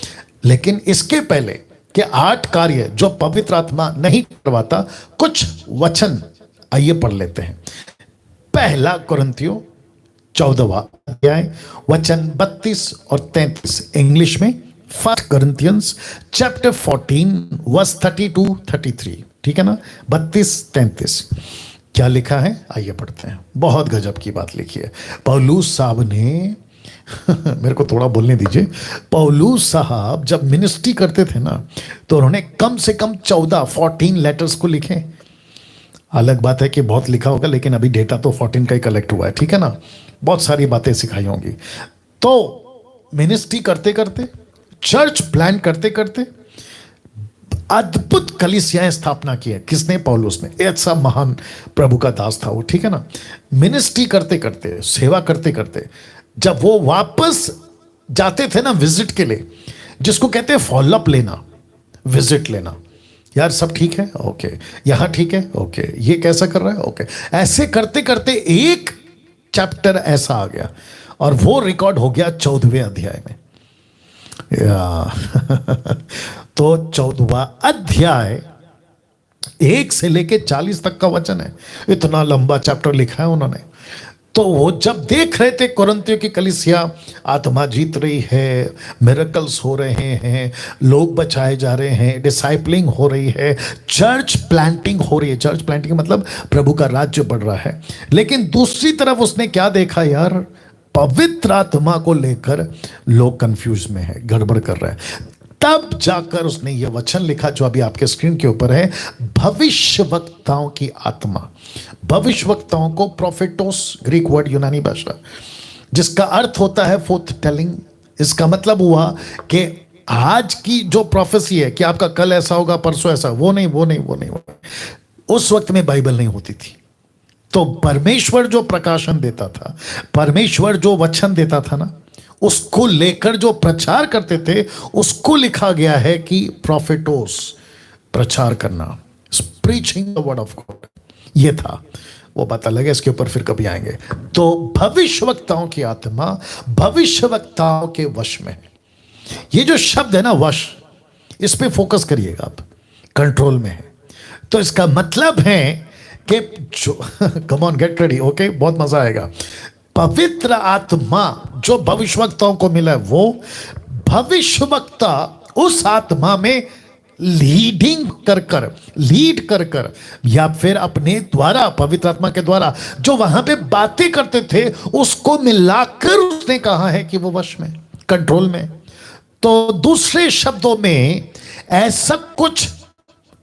लेकिन इसके पहले कि 8 कार्य जो पवित्र आत्मा नहीं करवाता, कुछ वचन आइए पढ़ लेते हैं। पहला कुरिन्थियों 14वां अध्याय वचन 32 और 33 इंग्लिश में। 1 Corinthians chapter 14 verse 32-33, ठीक है ना, 32-33 क्या लिखा है आइए पढ़ते हैं। बहुत गजब की बात लिखी है पौलुस साहब ने मेरे को थोड़ा बोलने दीजिए। पौलुस साहब जब मिनिस्ट्री करते थे ना, तो उन्होंने कम से कम 14 लेटर्स को लिखे। अलग बात है कि बहुत लिखा होगा, लेकिन अभी डेटा तो 14 का ही कलेक्ट हुआ है, ठीक है ना। बहुत सारी बातें सिखाई होंगी। तो मिनिस्ट्री करते करते, चर्च प्लान करते करते अद्भुत कलीसियाएं स्थापना की है। किसने? पौलुस ने। ऐसा महान प्रभु का दास था वो, ठीक है ना। मिनिस्ट्री करते करते, सेवा करते करते, जब वो वापस जाते थे ना विजिट के लिए, जिसको कहते हैं फॉलोअप लेना, विजिट लेना, यार सब ठीक है, ओके, यहां ठीक है, ओके, ये कैसा कर रहा है, ओके, ऐसे करते करते एक चैप्टर ऐसा आ गया और वो रिकॉर्ड हो गया 14वें अध्याय में। तो 14वां अध्याय 1 से लेके 40 तक का वचन है। इतना लंबा चैप्टर लिखा है उन्होंने। तो वो जब देख रहे थे कुरिन्थियों की कलीसिया आत्मा जीत रही है, मिरेकल्स हो रहे हैं, लोग बचाए जा रहे हैं, डिसाइपलिंग हो रही है, चर्च प्लांटिंग हो रही है। चर्च प्लांटिंग मतलब प्रभु का राज्य बढ़ रहा है। लेकिन दूसरी तरफ उसने क्या देखा यार, पवित्र आत्मा को लेकर लोग कंफ्यूज में है, गड़बड़ कर रहे हैं। तब जाकर उसने ये वचन लिखा जो अभी आपके स्क्रीन के ऊपर है, भविष्यवक्ताओं की आत्मा। भविष्यवक्ताओं को प्रोफेटोस, ग्रीक वर्ड, यूनानी भाषा, जिसका अर्थ होता है फोर्थ टेलिंग। इसका मतलब हुआ कि आज की जो प्रोफेसी है कि आपका कल ऐसा होगा, परसों ऐसा, वो नहीं। उस वक्त में बाइबल नहीं होती थी। तो परमेश्वर जो प्रकाशन देता था, परमेश्वर जो वचन देता था ना, उसको लेकर जो प्रचार करते थे, उसको लिखा गया है कि प्रोफेटोस, प्रचार करना, preaching the word of God, ये था। वो बात अलग है, इसके ऊपर फिर कभी आएंगे। तो भविष्यवक्ताओं की आत्मा भविष्यवक्ताओं के वश में है। ये जो शब्द है ना वश, इस पे फोकस करिएगा आप, कंट्रोल में है। तो इसका मतलब है कि जो come on get ready, okay, बहुत मजा आएगा। पवित्र आत्मा जो भविष्यवक्ताओं को मिला है, वो भविष्यवक्ता उस आत्मा में लीड कर कर या फिर अपने द्वारा, पवित्र आत्मा के द्वारा जो वहां पे बातें करते थे उसको मिलाकर उसने कहा है कि वो वश में, कंट्रोल में। तो दूसरे शब्दों में ऐसा कुछ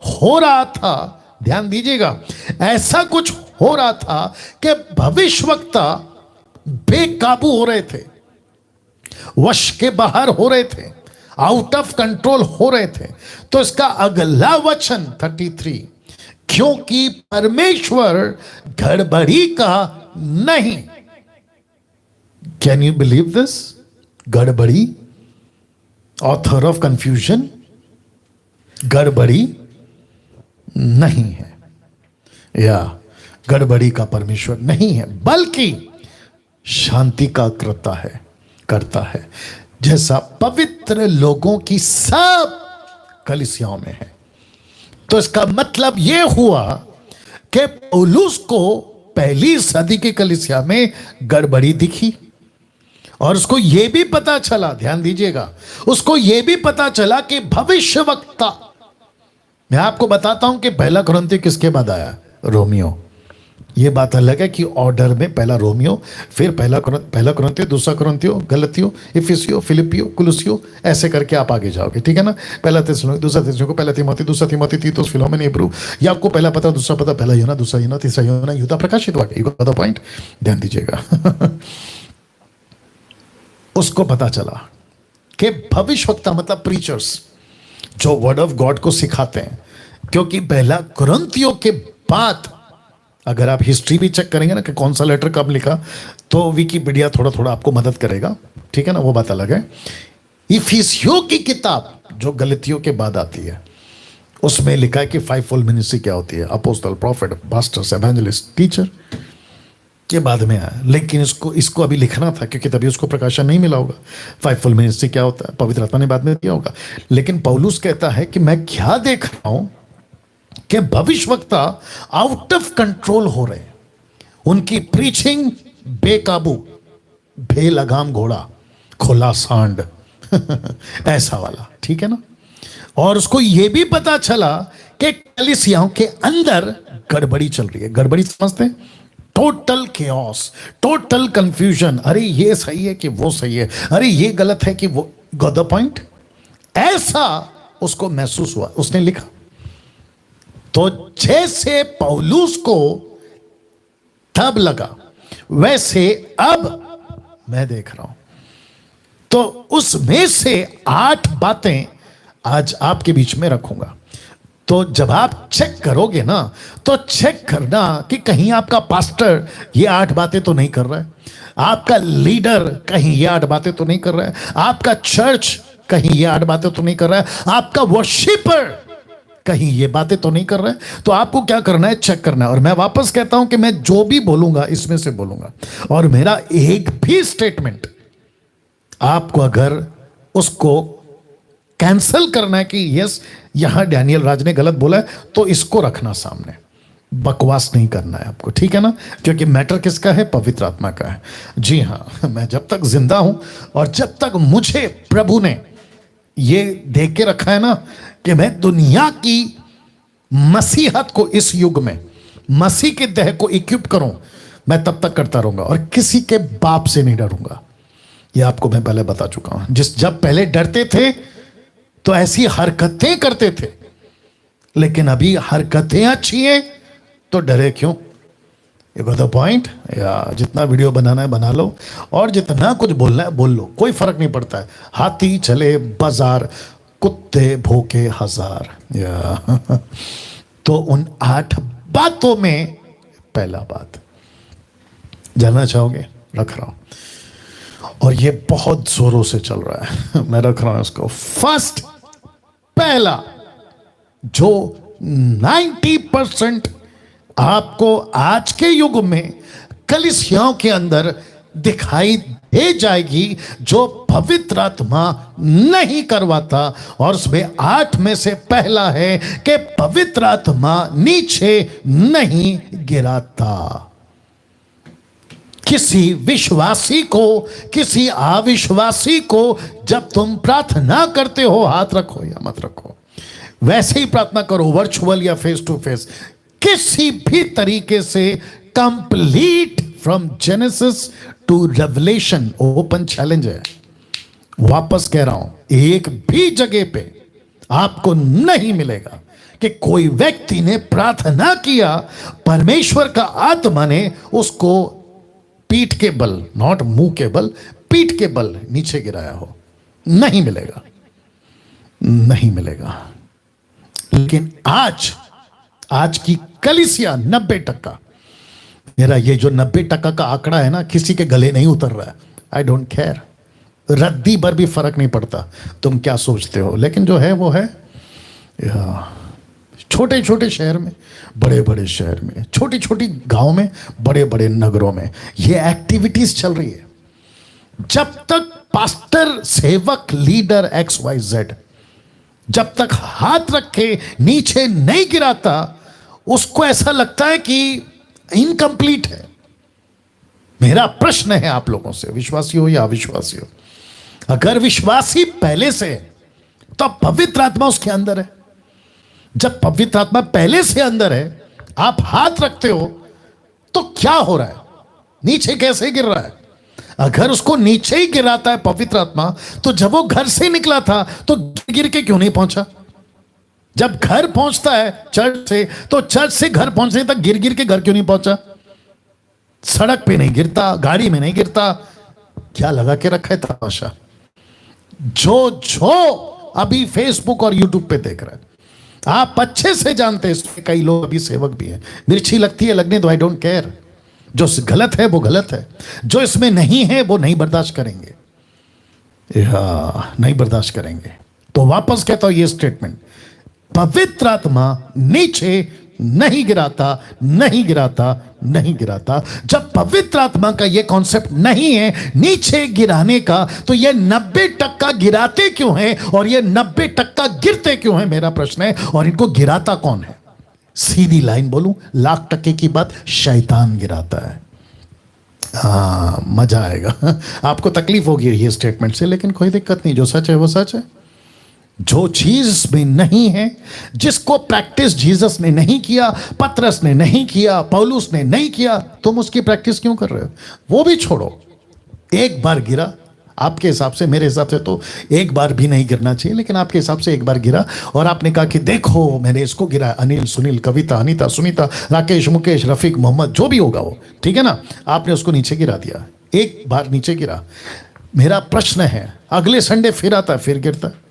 हो रहा था, ध्यान दीजिएगा, ऐसा कुछ हो रहा था कि भविष्यवक्ता बेकाबू हो रहे थे, वश के बाहर हो रहे थे, आउट ऑफ कंट्रोल हो रहे थे। तो इसका अगला वचन 33, क्योंकि परमेश्वर गड़बड़ी का नहीं। Can you believe this? गड़बड़ी, ऑथर ऑफ कंफ्यूजन, गड़बड़ी नहीं है, या गड़बड़ी का परमेश्वर नहीं है, बल्कि शांति का करता है, जैसा पवित्र लोगों की सब कलीसियाओं में है। तो इसका मतलब यह हुआ कि पौलुस को पहली सदी की कलीसिया में गड़बड़ी दिखी, और उसको यह भी पता चला, ध्यान दीजिएगा, उसको यह भी पता चला कि भविष्यवक्ता, मैं आपको बताता हूं कि पहला कुरिन्थियों किसके बाद आया? रोमियो। ये बात अलग है कि ऑर्डर में पहला रोमियो, फिर पहला कुरिन्थियों, दूसरा कुरिन्थियों, गलतियों, इफिसियों, फिलिपियो, कुलुसियों, ऐसे करके आप आगे जाओगे, ठीक है ना? पहला थिस्सलुनीके, दूसरा थिस्सलुनीके, पहला तीमुथियुस, दूसरा तीमुथियुस, तीतुस, फिलोमेन, हिब्रू। ये आपको पहला पता, दूसरा पता, पहला यूहन्ना, दूसरा यूहन्ना, तीसरा यूहन्ना, यूदा, प्रकाशित वाक्य। You got the point? ध्यान दीजिएगा। उसको पता चला कि भविष्यवक्ता मतलब प्रीचर्स, जो वर्ड ऑफ गॉड को सिखाते हैं, क्योंकि पहला कुरिन्थियों के बाद अगर आप हिस्ट्री भी चेक करेंगे ना कि कौन सा लेटर कब लिखा, तो विकिपीडिया थोड़ा थोड़ा आपको मदद करेगा, ठीक है ना, वो बात अलग है। इफिसियों की किताब जो गलतियों के बाद आती है, उसमें लिखा है कि फाइव फोल्ड मिनिस्ट्री क्या होती है, apostle, profit, pastors, evangelist, teacher, के बाद में आया। लेकिन इसको अभी लिखना था, क्योंकि तभी उसको प्रकाशन नहीं मिला होगा। फाइव फोल्ड मिनिस्ट्री क्या होता है, पवित्र आत्मा ने बाद में दिया होगा। लेकिन पौलुस कहता है कि मैं क्या देख रहा हूं कि भविष्यवक्ता आउट ऑफ कंट्रोल हो रहे हैं, उनकी प्रीचिंग बेकाबू, बेलगाम घोड़ा, खुला सांड ऐसा वाला, ठीक है ना। और उसको यह भी पता चला कि कलीसियाओं के अंदर गड़बड़ी चल रही है। गड़बड़ी समझते हैं? Total chaos, total confusion. अरे ये सही है कि वो सही है, अरे ये गलत है कि वो, गॉट द पॉइंट? ऐसा उसको महसूस हुआ, उसने लिखा। तो जैसे पौलुस को तब लगा, वैसे अब मैं देख रहा हूं। तो उसमें से 8 बातें आज आपके बीच में रखूंगा। तो जब आप चेक करोगे ना, तो चेक करना कि कहीं आपका पास्टर ये 8 बातें तो नहीं कर रहा है, आपका लीडर कहीं ये 8 बातें तो नहीं कर रहा है, आपका चर्च कहीं ये 8 बातें तो नहीं कर रहा है, आपका वर्शिपर कहीं ये बातें तो नहीं कर रहा है। तो आपको क्या करना है? चेक करना है। और मैं वापस कहता हूं कि मैं जो भी बोलूंगा इसमें से बोलूंगा, और मेरा एक भी स्टेटमेंट आपको अगर उसको कैंसल करना है कि यस यहां डैनियल राज ने गलत बोला है, तो इसको रखना सामने, बकवास नहीं करना है आपको, ठीक है ना? क्योंकि मैटर किसका है? पवित्र आत्मा का है। जी हां, मैं जब तक जिंदा हूं और जब तक मुझे प्रभु ने ये देख के रखा है ना कि मैं दुनिया की मसीहत को इस युग में मसीह के देह को इक्विप करूं, मैं तब तक करता रहूंगा और किसी के बाप से नहीं डरूंगा। ये आपको मैं पहले बता चुका हूं। जब पहले डरते थे तो ऐसी हरकतें करते थे, लेकिन अभी हरकतें अच्छी हैं तो डरे क्यों? ये गॉट द पॉइंट? या जितना वीडियो बनाना है बना लो, और जितना कुछ बोलना है बोल लो, कोई फर्क नहीं पड़ता है। हाथी चले बाजार, कुत्ते भूखे हजार। या तो उन 8 बातों में पहला बात जानना चाहोगे? रख रहा हूं, और ये बहुत जोरों से चल रहा है, मैं रख रहा हूं इसको। फर्स्ट, पहला जो 90% आपको आज के युग में कलीसियाओं के अंदर दिखाई दे जाएगी जो पवित्र आत्मा नहीं करवाता। और उसमें 8 में से पहला है कि पवित्र आत्मा नीचे नहीं गिराता। किसी विश्वासी को, किसी अविश्वासी को जब तुम प्रार्थना करते हो, हाथ रखो या मत रखो, वैसे ही प्रार्थना करो, वर्चुअल या फेस टू फेस, किसी भी तरीके से complete from Genesis to Revelation open challenge है। वापस कह रहा हूं, एक भी जगह पे आपको नहीं मिलेगा कि कोई व्यक्ति ने प्रार्थना किया, परमेश्वर का आत्मा ने उसको पीठ के बल, नॉट मुंह के बल, पीठ के बल नीचे गिराया हो। नहीं मिलेगा, नहीं मिलेगा। लेकिन आज की कलीसिया 90%, मेरा ये जो 90% का आंकड़ा है ना, किसी के गले नहीं उतर रहा है। आई डोंट केयर, रद्दी पर भी फर्क नहीं पड़ता तुम क्या सोचते हो। लेकिन जो है वो है, छोटे छोटे शहर में, बड़े बड़े शहर में, छोटी छोटी गांव में, बड़े बड़े नगरों में ये एक्टिविटीज चल रही है। जब तक पास्टर, सेवक, लीडर XYZ जब तक हाथ रखे नीचे नहीं गिराता, उसको ऐसा लगता है कि इनकम्प्लीट है। मेरा प्रश्न है आप लोगों से, विश्वासी हो या अविश्वासी हो, अगर विश्वासी पहले से है तो पवित्र आत्मा उसके अंदर है। जब पवित्र आत्मा पहले से अंदर है, आप हाथ रखते हो तो क्या हो रहा है, नीचे कैसे गिर रहा है? अगर उसको नीचे ही गिराता है पवित्र आत्मा, तो जब वो घर से निकला था तो गिर के क्यों नहीं पहुंचा? जब घर पहुंचता है चर्च से, तो चर्च से घर पहुंचने तक गिर गिर के घर क्यों नहीं पहुंचा? सड़क पे नहीं गिरता, गाड़ी में नहीं गिरता, क्या लगा के रखा है तमाशा? जो अभी फेसबुक और यूट्यूब पे देख रहे हैं, आप अच्छे से जानते हैं, इसमें कई लोग अभी सेवक भी हैं। मिर्ची लगती है, लगने दो, आई डोंट केयर। जो गलत है वो गलत है, जो इसमें नहीं है वो नहीं बर्दाश्त करेंगे, नहीं बर्दाश्त करेंगे। तो वापस कहता हूं ये स्टेटमेंट, पवित्र आत्मा नीचे नहीं गिराता, नहीं गिराता, नहीं गिराता। जब पवित्र आत्मा का ये कॉन्सेप्ट नहीं है नीचे गिराने का, तो ये 90% गिराते क्यों हैं और ये 90% गिरते क्यों हैं, मेरा प्रश्न है। और इनको गिराता कौन है? सीधी लाइन बोलूं, 1,00,000% की बात, शैतान गिराता है। हाँ, मजा आएगा। आपको तकलीफ होगी ये स्टेटमेंट से, लेकिन कोई दिक्कत नहीं, जो सच है वो सच है। जो चीज में नहीं है, जिसको प्रैक्टिस जीसस ने नहीं किया, पतरस ने नहीं किया, पौलुस ने नहीं किया, तुम उसकी प्रैक्टिस क्यों कर रहे हो? वो भी छोड़ो। एक बार गिरा, आपके हिसाब से, मेरे हिसाब से तो एक बार भी नहीं गिरना चाहिए, लेकिन आपके हिसाब से एक बार गिरा और आपने कहा कि देखो मैंने इसको गिरा। अनिल, सुनील, कविता, अनीता, सुनीता, राकेश, मुकेश, रफीक, मोहम्मद, जो भी होगा वो, ठीक है ना, आपने उसको नीचे गिरा दिया, एक बार नीचे गिरा। मेरा प्रश्न है, अगले संडे फिर आता है, फिर गिरता है।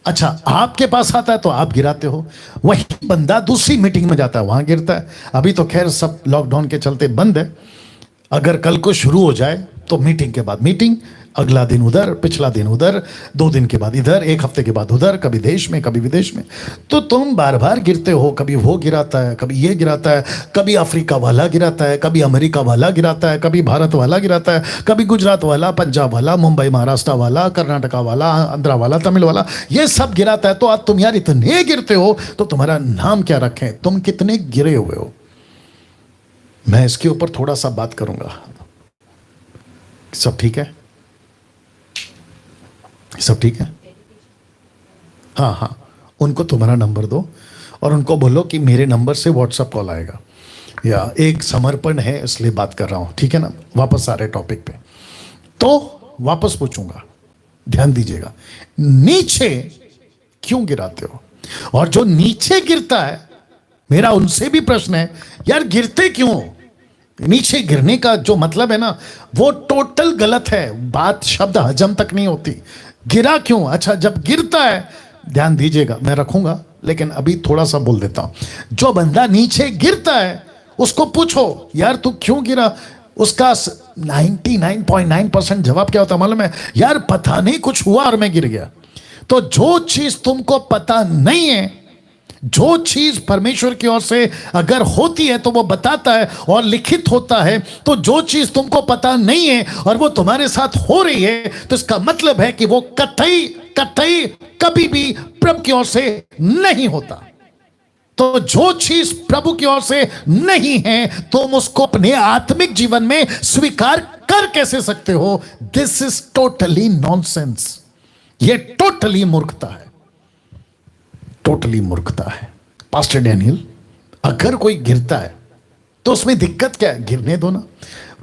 अच्छा, आपके पास आता है तो आप गिराते हो, वही बंदा दूसरी मीटिंग में जाता है, वहां गिरता है। अभी तो खैर सब लॉकडाउन के चलते बंद है। अगर कल को शुरू हो जाए तो मीटिंग के बाद मीटिंग, अगला दिन उधर, पिछला दिन उधर, 2 दिन के बाद इधर, 1 हफ्ते के बाद उधर, कभी देश में कभी विदेश में। तो तुम बार बार गिरते हो, कभी वो गिराता है, कभी ये गिराता है, कभी अफ्रीका वाला गिराता है, कभी अमेरिका वाला गिराता है, कभी भारत वाला गिराता है, कभी गुजरात वाला, पंजाब वाला, मुंबई महाराष्ट्र वाला, कर्नाटका वाला, आंध्रा वाला, तमिल वाला, ये सब गिराता है। तो आज तुम यार इतने गिरते हो तो तुम्हारा नाम क्या रखें? तुम कितने गिरे हुए हो? मैं इसके ऊपर थोड़ा सा बात करूंगा। सब ठीक है? सब ठीक है? हाँ हाँ, उनको तुम्हारा नंबर दो और उनको बोलो कि मेरे नंबर से व्हाट्सएप कॉल आएगा, या एक समर्पण है इसलिए बात कर रहा हूं, ठीक है ना। वापस आ रहे टॉपिक पे, तो वापस पूछूंगा, ध्यान दीजिएगा, नीचे क्यों गिराते हो? और जो नीचे गिरता है, मेरा उनसे भी प्रश्न है, यार गिरते क्यों? नीचे गिरने का जो मतलब है ना, वो टोटल गलत है। बात, शब्द हजम तक नहीं होती। गिरा क्यों? अच्छा, जब गिरता है, ध्यान दीजिएगा, मैं रखूंगा लेकिन अभी थोड़ा सा बोल देता हूं। जो बंदा नीचे गिरता है उसको पूछो, यार तू क्यों गिरा? उसका 99.9% जवाब क्या होता मालूम है? यार पता नहीं, कुछ हुआ और मैं गिर गया। तो जो चीज तुमको पता नहीं है, जो चीज परमेश्वर की ओर से अगर होती है तो वो बताता है और लिखित होता है। तो जो चीज तुमको पता नहीं है और वो तुम्हारे साथ हो रही है, तो इसका मतलब है कि वो कतई कतई कभी भी प्रभु की ओर से नहीं होता। तो जो चीज प्रभु की ओर से नहीं है, तुम उसको अपने आत्मिक जीवन में स्वीकार कर कैसे सकते हो? This is totally nonsense. ये टोटली मूर्खता है, टोटली मूर्खता है। पास्टर डैनियल, अगर कोई गिरता है तो उसमें दिक्कत क्या है? गिरने दो ना।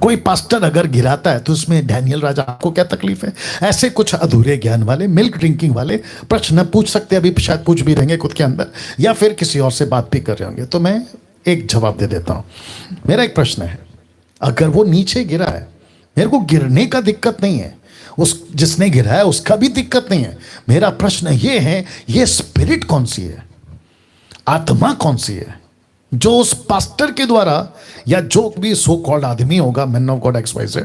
कोई पास्टर अगर गिराता है तो उसमें डैनियल राजा आपको क्या तकलीफ है? ऐसे कुछ अधूरे ज्ञान वाले, मिल्क ड्रिंकिंग वाले प्रश्न पूछ सकते हैं, अभी शायद पूछ भी रहेंगे खुद के अंदर, या फिर किसी और से बात भी कर रहे होंगे। तो मैं एक जवाब दे देता हूं। मेरा एक प्रश्न है, अगर वो नीचे गिरा है, मेरे को गिरने का दिक्कत नहीं है, उस जिसने गिरा है उसका भी दिक्कत नहीं है। मेरा प्रश्न ये है, ये स्पिरिट कौन सी है, आत्मा कौन सी है जो उस पास्टर के द्वारा या जो भी सो कॉल्ड आदमी होगा, मैन ऑफ गॉड XYZ,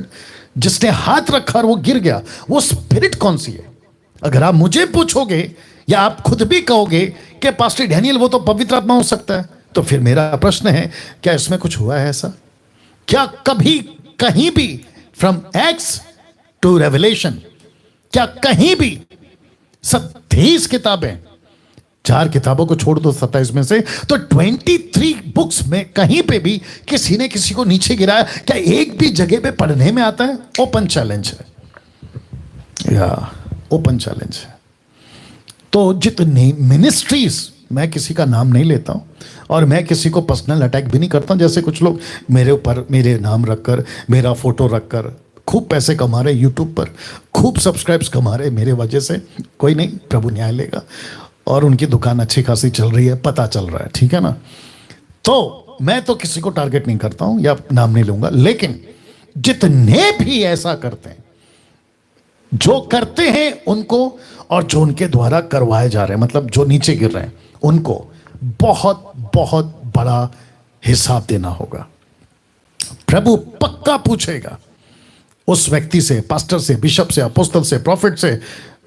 जिसने हाथ रखा और वो गिर गया, वो स्पिरिट कौन सी है? अगर आप मुझे पूछोगे या आप खुद भी कहोगे कि पास्टर डैनियल वो तो पवित्र आत्मा हो सकता है, तो फिर मेरा प्रश्न है, क्या इसमें कुछ हुआ है ऐसा? क्या कभी कहीं भी फ्रॉम एक्स टू रेवलेशन, क्या कहीं भी 27 किताबें, 4 किताबों को छोड़ दो 27 में से, तो 23 बुक्स में कहीं पे भी किसी ने किसी को नीचे गिराया? क्या एक भी जगह पे पढ़ने में आता है? ओपन चैलेंज है, या ओपन चैलेंज है। तो जितनी मिनिस्ट्रीज, मैं किसी का नाम नहीं लेता हूं और मैं किसी को पर्सनल अटैक भी नहीं करता हूं, जैसे कुछ लोग मेरे ऊपर मेरे नाम रखकर, मेरा फोटो रखकर खूब पैसे कमा रहे, यूट्यूब पर खूब सब्सक्राइब्स कमा रहे मेरे वजह से। कोई नहीं, प्रभु न्याय लेगा, और उनकी दुकान अच्छी खासी चल रही है, पता चल रहा है, ठीक है ना। तो मैं तो किसी को टारगेट नहीं करता हूं या नाम नहीं लूंगा, लेकिन जितने भी ऐसा करते हैं, जो करते हैं उनको, और जो उनके द्वारा करवाए जा रहे हैं, मतलब जो नीचे गिर रहे हैं, उनको बहुत बहुत बड़ा हिसाब देना होगा। प्रभु पक्का पूछेगा उस व्यक्ति से, पास्टर से, बिशप से, अपोस्तल से, प्रॉफिट से,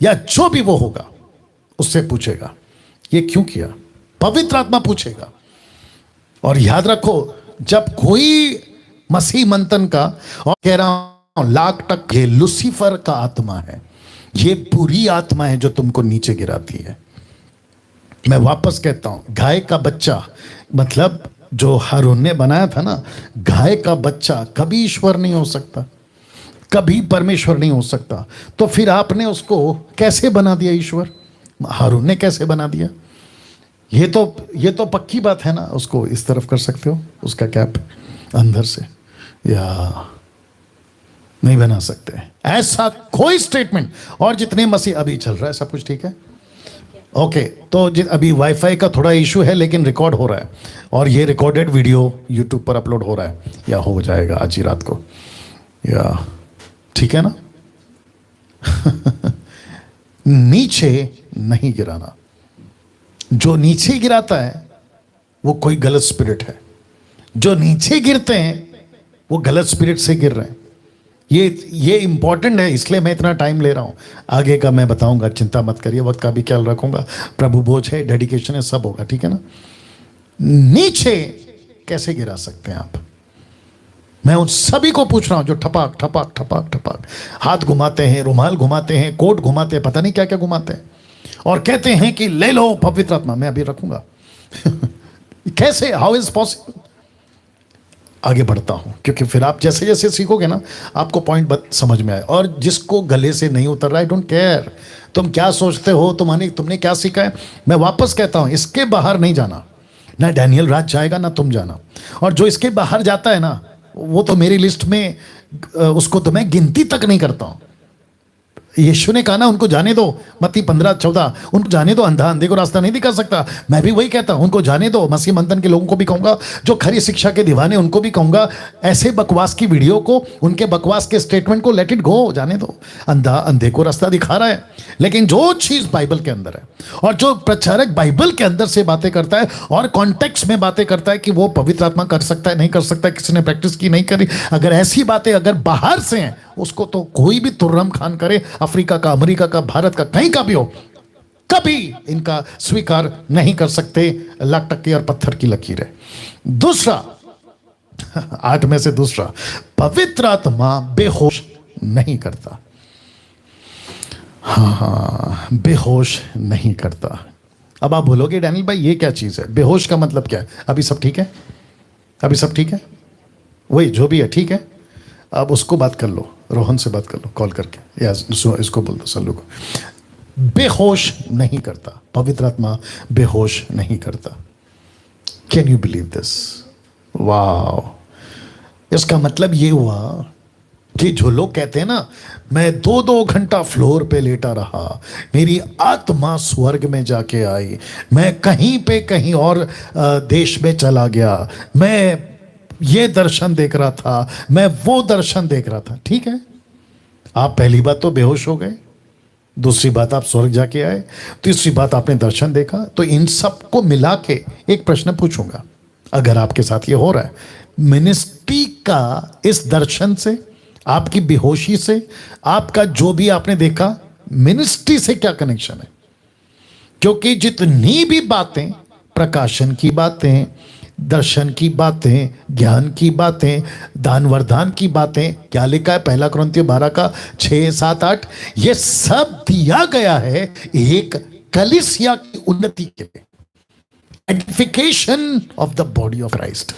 या जो भी वो होगा, उससे पूछेगा ये क्यों किया। पवित्र आत्मा पूछेगा। और याद रखो, जब कोई मसीह मंथन का, और कह रहा हूं लाख टक, ये लूसीफर का आत्मा है, ये बुरी आत्मा है जो तुमको नीचे गिराती है। मैं वापस कहता हूं, गाय का बच्चा, मतलब जो हारून ने बनाया था ना, गाय का बच्चा कभी ईश्वर नहीं हो सकता, कभी परमेश्वर नहीं हो सकता। तो फिर आपने उसको कैसे बना दिया ईश्वर? हारून ने कैसे बना दिया? ये तो पक्की बात है ना। उसको इस तरफ कर सकते हो, उसका कैप अंदर से, या नहीं बना सकते ऐसा कोई स्टेटमेंट। और जितने मसीह, अभी चल रहा है सब कुछ ठीक है, ओके। तो अभी वाईफाई का थोड़ा इशू है, लेकिन रिकॉर्ड हो रहा है, और ये रिकॉर्डेड वीडियो यूट्यूब पर अपलोड हो रहा है, या हो जाएगा आज ही रात को, या ठीक है ना। नीचे नहीं गिराना। जो नीचे गिराता है वो कोई गलत स्पिरिट है। जो नीचे गिरते हैं वो गलत स्पिरिट से गिर रहे हैं। ये इंपॉर्टेंट है, इसलिए मैं इतना टाइम ले रहा हूं। आगे का मैं बताऊंगा, चिंता मत करिए, वक्त का भी ख्याल रखूंगा। प्रभु बोझ है, डेडिकेशन है, सब होगा, ठीक है ना। नीचे कैसे गिरा सकते हैं आप? मैं उन सभी को पूछ रहा हूं जो ठपाक ठपाक ठपाक ठपाक हाथ घुमाते हैं, रुमाल घुमाते हैं, कोट घुमाते हैं, पता नहीं क्या क्या घुमाते हैं, और कहते हैं कि ले लो पवित्र आत्मा। मैं अभी रखूंगा। कैसे? How is possible? आगे बढ़ता हूं, क्योंकि फिर आप जैसे जैसे सीखोगे ना, आपको पॉइंट समझ में आए। और जिसको गले से नहीं उतर रहा, आई डोंट केयर तुम क्या सोचते हो, तुमने क्या सीखा है। मैं वापस कहता हूं, इसके बाहर नहीं जाना। ना डैनियल राज जाएगा, ना तुम जाना। और जो इसके बाहर जाता है ना, वो तो मेरी लिस्ट में, उसको तो मैं गिनती तक नहीं करता हूं। यीशु ने कहा ना, उनको जाने दो, मत्ती 15:14, उनको जाने दो, अंधा अंधे को रास्ता नहीं दिखा सकता। मैं भी वही कहता हूं, उनको जाने दो। मसीह मंथन के लोगों को भी कहूंगा, जो खरी शिक्षा के दीवाने, उनको भी कहूंगा, ऐसे बकवास की वीडियो को, उनके बकवास के स्टेटमेंट को लेट इट गो, जाने दो। अंधा अंधे को रास्ता दिखा रहा है, लेकिन जो चीज बाइबल के अंदर है, और जो प्रचारक बाइबल के अंदर से बातें करता है और कॉन्टेक्स्ट में बातें करता है कि वो पवित्र आत्मा कर सकता है, नहीं कर सकता, किसी ने प्रैक्टिस की, नहीं करी, अगर ऐसी बातें अगर बाहर से हैं, उसको तो कोई भी तुर्रम खान करे, अफ्रीका का, अमेरिका का, भारत का, कहीं का भी हो, कभी इनका स्वीकार नहीं कर सकते। लाटकी और पत्थर की लकीर है। दूसरा, 8 में से दूसरा, पवित्र आत्मा बेहोश नहीं करता। हाँ, बेहोश नहीं करता। अब आप बोलोगे डैनियल भाई ये क्या चीज है, बेहोश का मतलब क्या है? अभी सब ठीक है, अभी सब ठीक है, वही जो भी है ठीक है। अब उसको बात कर लो, रोहन से बात कर लो कॉल करके, या इसको बोल दो सल्लू को। बेहोश नहीं करता, पवित्र आत्मा बेहोश नहीं करता। Can you believe this? वाह! इसका मतलब ये हुआ कि जो लोग कहते हैं ना, मैं 2-2 घंटा फ्लोर पे लेटा रहा, मेरी आत्मा स्वर्ग में जाके आई, मैं कहीं पे कहीं और देश में चला गया, मैं ये दर्शन देख रहा था, मैं वो दर्शन देख रहा था। ठीक है, आप पहली बात तो बेहोश हो गए, दूसरी बात आप स्वर्ग जाके आए, तीसरी बात आपने दर्शन देखा। तो इन सब को मिला के एक प्रश्न पूछूंगा, अगर आपके साथ ये हो रहा है, मिनिस्ट्री का इस दर्शन से, आपकी बेहोशी से, आपका जो भी आपने देखा, मिनिस्ट्री से क्या कनेक्शन है? क्योंकि जितनी भी बातें, प्रकाशन की बातें, दर्शन की बातें, ज्ञान की बातें, दान वरदान की बातें, क्या लिखा है 1 कुरिन्थियों 12 का 6, 7, 8, ये सब दिया गया है एक कलीसिया की उन्नति के लिए, edification of the body of Christ.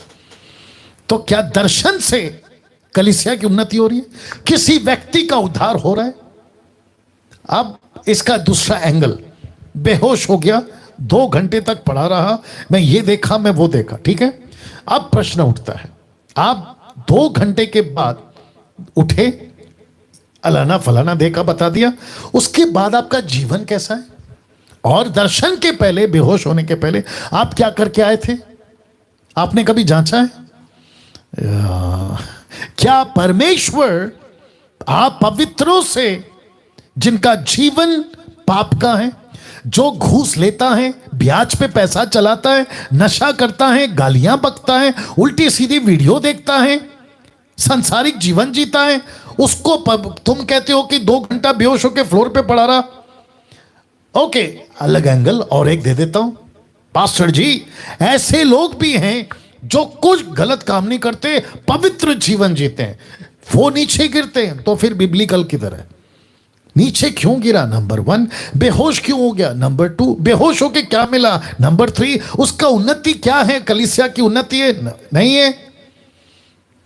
तो क्या दर्शन से कलीसिया की उन्नति हो रही है? किसी व्यक्ति का उद्धार हो रहा है? अब इसका दूसरा एंगल, बेहोश हो गया, 2 घंटे तक पड़ा रहा, मैं ये देखा, मैं वो देखा। ठीक है, अब प्रश्न उठता है, आप 2 घंटे के बाद उठे, अलाना फलाना देखा, बता दिया, उसके बाद आपका जीवन कैसा है? और दर्शन के पहले, बेहोश होने के पहले आप क्या करके आए थे? आपने कभी जांचा है? क्या परमेश्वर आप पवित्रों से, जिनका जीवन पाप का है, जो घूस लेता है, ब्याज पे पैसा चलाता है, नशा करता है, गालियां बकता है, उल्टी सीधी वीडियो देखता है, सांसारिक जीवन जीता है, उसको तुम कहते हो कि 2 घंटा बेहोश होकर फ्लोर पे पड़ा रहा? ओके, अलग एंगल और एक दे देता हूं, पास्टर जी, ऐसे लोग भी हैं जो कुछ गलत काम नहीं करते, पवित्र जीवन जीते हैं, वो नीचे गिरते हैं। तो फिर बिब्लिकल किधर है? नीचे क्यों गिरा? नंबर 1, बेहोश क्यों हो गया? नंबर 2, बेहोश होके क्या मिला? नंबर 3, उसका उन्नति क्या है? कलीसिया की उन्नति है? नहीं है।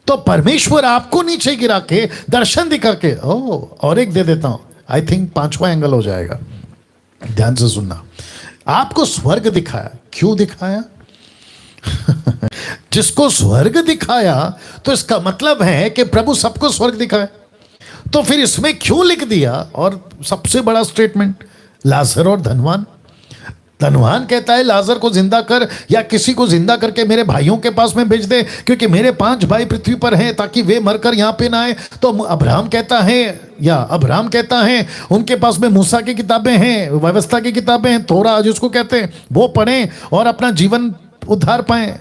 तो परमेश्वर आपको नीचे गिरा के, दर्शन दिखा के, और एक दे देता हूं, आई थिंक 5वां एंगल हो जाएगा, ध्यान से सुनना। आपको स्वर्ग दिखाया, क्यों दिखाया? जिसको स्वर्ग दिखाया, तो इसका मतलब है कि प्रभु सबको स्वर्ग दिखाए। तो फिर इसमें क्यों लिख दिया? और सबसे बड़ा स्टेटमेंट, लाजर और धनवान। धनवान कहता है लाजर को जिंदा कर, या किसी को जिंदा करके मेरे भाइयों के पास में भेज दे, क्योंकि मेरे 5 भाई पृथ्वी पर हैं, ताकि वे मरकर यहां पे ना आए। तो अब्राहम कहता है उनके पास में मूसा की किताबें हैं, व्यवस्था की किताबें हैं, तोरा जिसको कहते हैं, वो पढ़ें और अपना जीवन उद्धार पाएं।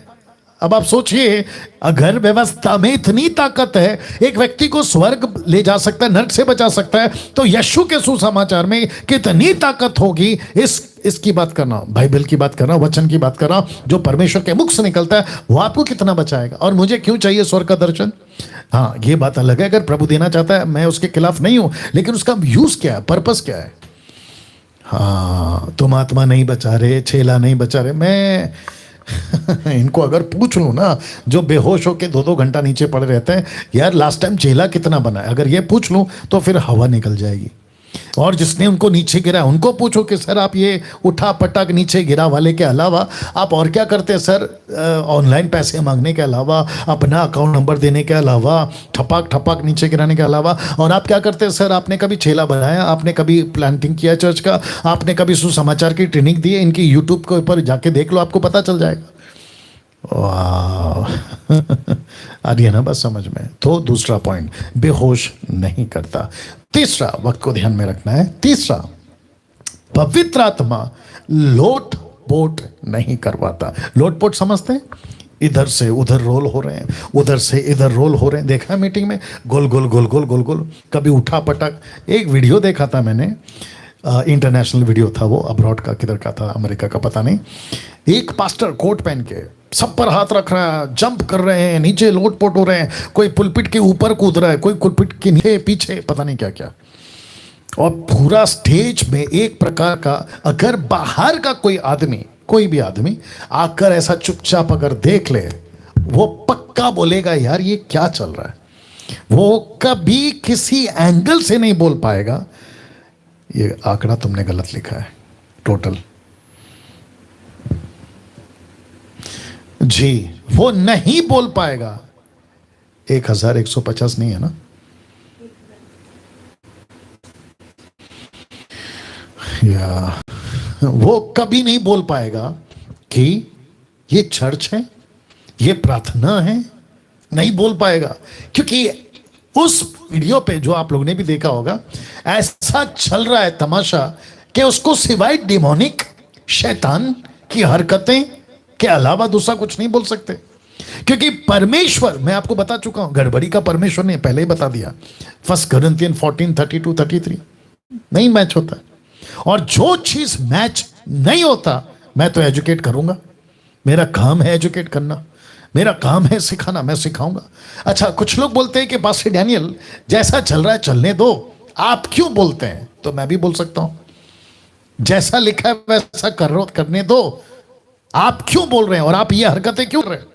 अब आप सोचिए, अगर व्यवस्था में इतनी ताकत है, एक व्यक्ति को स्वर्ग ले जा सकता है, नरक से बचा सकता है, तो यीशु के सुसमाचार में कितनी ताकत होगी? इसकी बात करना, बाइबल की बात करना, वचन की बात करना, जो परमेश्वर के मुख से निकलता है, वो आपको कितना बचाएगा। और मुझे क्यों चाहिए स्वर्ग का दर्शन? हाँ, ये बात अलग है, अगर प्रभु देना चाहता है, मैं उसके खिलाफ नहीं हूं, लेकिन उसका यूज क्या है, पर्पस क्या है? हाँ, तुम आत्मा नहीं बचा रहे, चेला नहीं बचा रहे, मैं इनको अगर पूछ लूं ना, जो बेहोश होके 2-2 घंटा नीचे पड़े रहते हैं, यार लास्ट टाइम चेला कितना बना है, अगर ये पूछ लूं तो फिर हवा निकल जाएगी। और जिसने उनको नीचे गिरा, उनको पूछो कि सर आप ये उठा पटक नीचे गिरा वाले के अलावा आप और क्या करते हैं सर? ऑनलाइन पैसे मांगने के अलावा, अपना अकाउंट नंबर देने के अलावा, ठपाक नीचे गिराने के अलावा, और आप क्या करते हैं सर? आपने कभी चेला बनाया? आपने कभी प्लांटिंग किया चर्च का? आपने कभी सुसमाचार की ट्रेनिंग दी? इनकी यूट्यूब के ऊपर जाके देख लो, आपको पता चल जाएगा। वाह आ रही है ना बस समझ में? तो दूसरा पॉइंट, बेहोश नहीं करता। तीसरा, वक्त को ध्यान में रखना है, तीसरा, पवित्र आत्मा लोट पोट नहीं करवाता। लोट पोट समझते हैं? इधर से उधर रोल हो रहे हैं, उधर से इधर रोल हो रहे हैं, देखा है मीटिंग में? गोल गोल गोल गोल गोल गोल, कभी उठा पटक। एक वीडियो देखा था मैंने, इंटरनेशनल वीडियो था वो, अब्रॉड का, किधर का था, अमेरिका का पता नहीं। एक पास्टर कोट पहन के सब पर हाथ रख रहा है, जंप कर रहे हैं, नीचे लोटपोट हो रहे हैं, कोई पुलपिट के ऊपर कूद रहा है, कोई पुलपिट के नीचे पीछे, पता नहीं क्या क्या। और पूरा स्टेज में एक प्रकार का, अगर बाहर का कोई आदमी, कोई भी आदमी आकर ऐसा चुपचाप अगर देख ले, वो पक्का बोलेगा यार ये क्या चल रहा है। वो कभी किसी एंगल से नहीं बोल पाएगा ये आंकड़ा तुमने गलत लिखा है टोटल। जी, वो नहीं बोल पाएगा। 1150 नहीं है ना? या वो कभी नहीं बोल पाएगा कि ये चर्च है, ये प्रार्थना है, नहीं बोल पाएगा। क्योंकि उस वीडियो पे जो आप लोगों ने भी देखा होगा, ऐसा चल रहा है तमाशा कि उसको सिवाय डिमोनिक शैतान की हरकतें के अलावा दूसरा कुछ नहीं बोल सकते। क्योंकि परमेश्वर, मैं आपको बता चुका हूं, गड़बड़ी का परमेश्वर ने पहले ही बता दिया। 1 Corinthians 14:32-33 नहीं मैच होता। और जो चीज मैच नहीं होता मैं तो एजुकेट करूंगा। मेरा काम है एजुकेट करना, मेरा काम है सिखाना, मैं सिखाऊंगा। अच्छा, कुछ लोग बोलते हैं कि पास्टर डैनियल जैसा चल रहा है चलने दो, आप क्यों बोलते हैं? तो मैं भी बोल सकता हूं, जैसा लिखा है वैसा करने दो, आप क्यों बोल रहे हैं और आप ये हरकतें क्यों कर रहे हैं?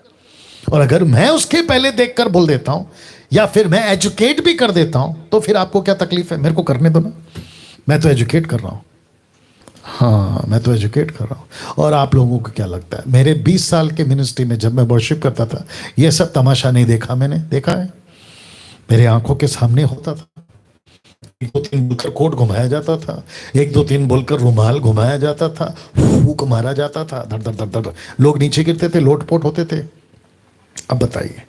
और अगर मैं उसके पहले देखकर बोल देता हूं या फिर मैं एजुकेट भी कर देता हूं तो फिर आपको क्या तकलीफ है? मेरे को करने दो ना, मैं तो एजुकेट कर रहा हूं। हाँ, मैं तो एजुकेट कर रहा हूं। और आप लोगों को क्या लगता है, मेरे 20 साल के मिनिस्ट्री में जब मैं वर्शिप करता था, ये सब तमाशा नहीं देखा मैंने? देखा है, मेरे आंखों के सामने होता था। 1-2-3 बोलकर कोट घुमाया जाता था, 1-2-3 बोलकर रुमाल घुमाया जाता था, फूक मारा जाता था, धड़ धड़ धड़ धड़, लोग नीचे गिरते थे, लोटपोट होते थे। अब बताइए,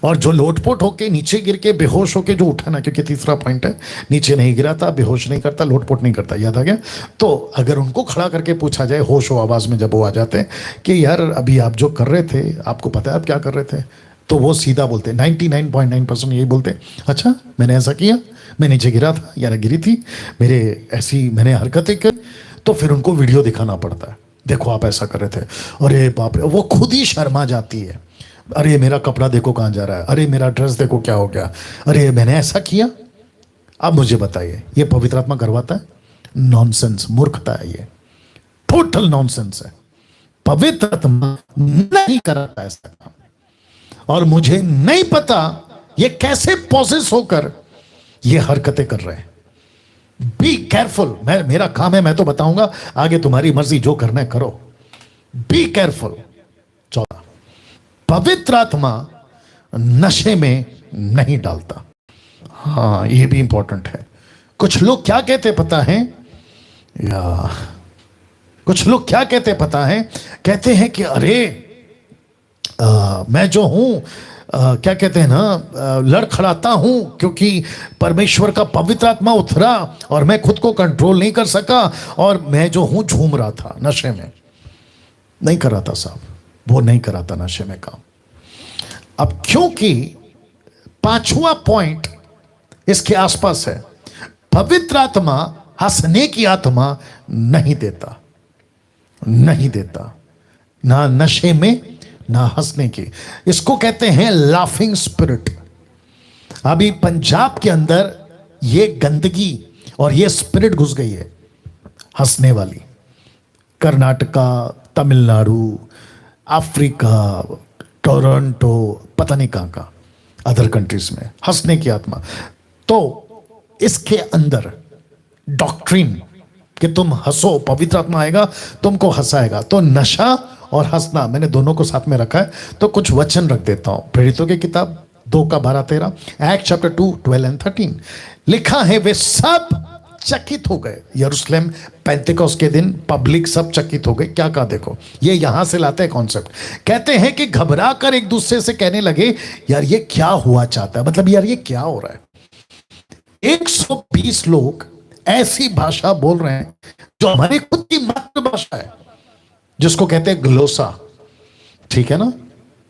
और जो लोटपोट होके नीचे गिर के बेहोश होके जो उठा ना, क्योंकि तीसरा पॉइंट है, नीचे नहीं गिराता, बेहोश नहीं करता, लोटपोट नहीं करता, याद आ गया? तो अगर उनको खड़ा करके पूछा जाए होश हो आवाज में जब वो आ जाते हैं कि यार अभी आप जो कर रहे थे, आपको पता है आप क्या कर रहे थे? तो वो सीधा बोलते, 99.9% यही बोलते, अच्छा मैंने ऐसा किया, मैं नीचे गिरा था या गिरी थी, मेरे ऐसी मैंने हरकतें की। तो फिर उनको वीडियो दिखाना पड़ता है, देखो आप ऐसा कर रहे थे। अरे बाप रे, वो खुद ही शर्मा जाती है। अरे मेरा कपड़ा देखो कहां जा रहा है, अरे मेरा ड्रेस देखो क्या हो गया, अरे मैंने ऐसा किया। अब मुझे बताइए, ये पवित्र आत्मा करवाता है? नॉनसेंस, मूर्खता है, ये टोटल नॉनसेंस है। पवित्र आत्मा नहीं करता ऐसा काम। और मुझे नहीं पता ये कैसे पॉसेस होकर ये हरकतें कर रहे हैं। Be careful. मेरा काम है, मैं तो बताऊंगा, आगे तुम्हारी मर्जी, जो करना है करो। Be careful. 14, पवित्र आत्मा नशे में नहीं डालता। हाँ, ये भी इंपॉर्टेंट है। कुछ लोग क्या कहते पता है, या कुछ लोग क्या कहते पता है, कहते हैं कि अरे मैं जो हूं क्या कहते हैं ना, लड़खड़ाता हूं क्योंकि परमेश्वर का पवित्र आत्मा उतरा और मैं खुद को कंट्रोल नहीं कर सका और मैं जो हूं झूम रहा था नशे में। नहीं कर रहा था साहब, वो नहीं कर रहा था नशे में काम। अब क्योंकि 5वां पॉइंट इसके आसपास है, पवित्र आत्मा हंसने की आत्मा नहीं देता, नहीं देता, ना नशे में ना हंसने की। इसको कहते हैं लाफिंग स्पिरिट। अभी पंजाब के अंदर ये गंदगी और ये स्पिरिट घुस गई है हंसने वाली। कर्नाटका, तमिलनाडु, अफ्रीका, टोरंटो, पता नहीं कहां का अदर कंट्रीज में हंसने की आत्मा। तो इसके अंदर डॉक्ट्रिन कि तुम हंसो, पवित्र आत्मा आएगा तुमको हंसाएगा। तो नशा और हंसना मैंने दोनों को साथ में रखा है। तो कुछ वचन रख देता हूं, प्रेरितों की किताब 2:12-13, एक्ट चैप्टर 2:12-13 लिखा है, वे सब चकित हो गए। यरूशलेम पेंतेकोस्त के दिन पब्लिक सब चकित हो गए। क्या कहा देखो, ये यहां से लाते हैं कॉन्सेप्ट। कहते हैं कि घबरा कर एक दूसरे से कहने लगे, यार ये क्या हुआ चाहता है, मतलब यार ये क्या हो रहा है। 120 लोग ऐसी भाषा बोल रहे हैं जो हमारी खुद की मातृभाषा है, जिसको कहते हैं ग्लोसा, ठीक है ना।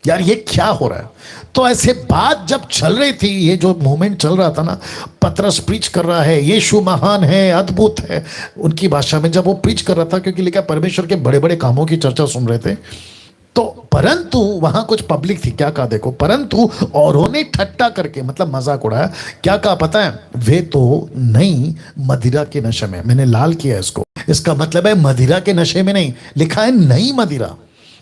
यार ये क्या हो रहा है। तो ऐसे बात जब चल रही थी, ये जो मूवमेंट चल रहा था ना, पतरस प्रीच कर रहा है यीशु महान है, अद्भुत है, उनकी भाषा में जब वो प्रीच कर रहा था, क्योंकि लिखा परमेश्वर के बड़े बड़े कामों की चर्चा सुन रहे थे। तो परंतु वहां कुछ पब्लिक थी, क्या कहा देखो, परंतु औरों ने ठट्टा करके, मतलब मजाक उड़ाया, क्या कहा पता है, वे तो नई मदिरा के नशे में। मैंने लाल किया इसको, इसका मतलब है मदिरा के नशे में नहीं, लिखा है नई मदिरा।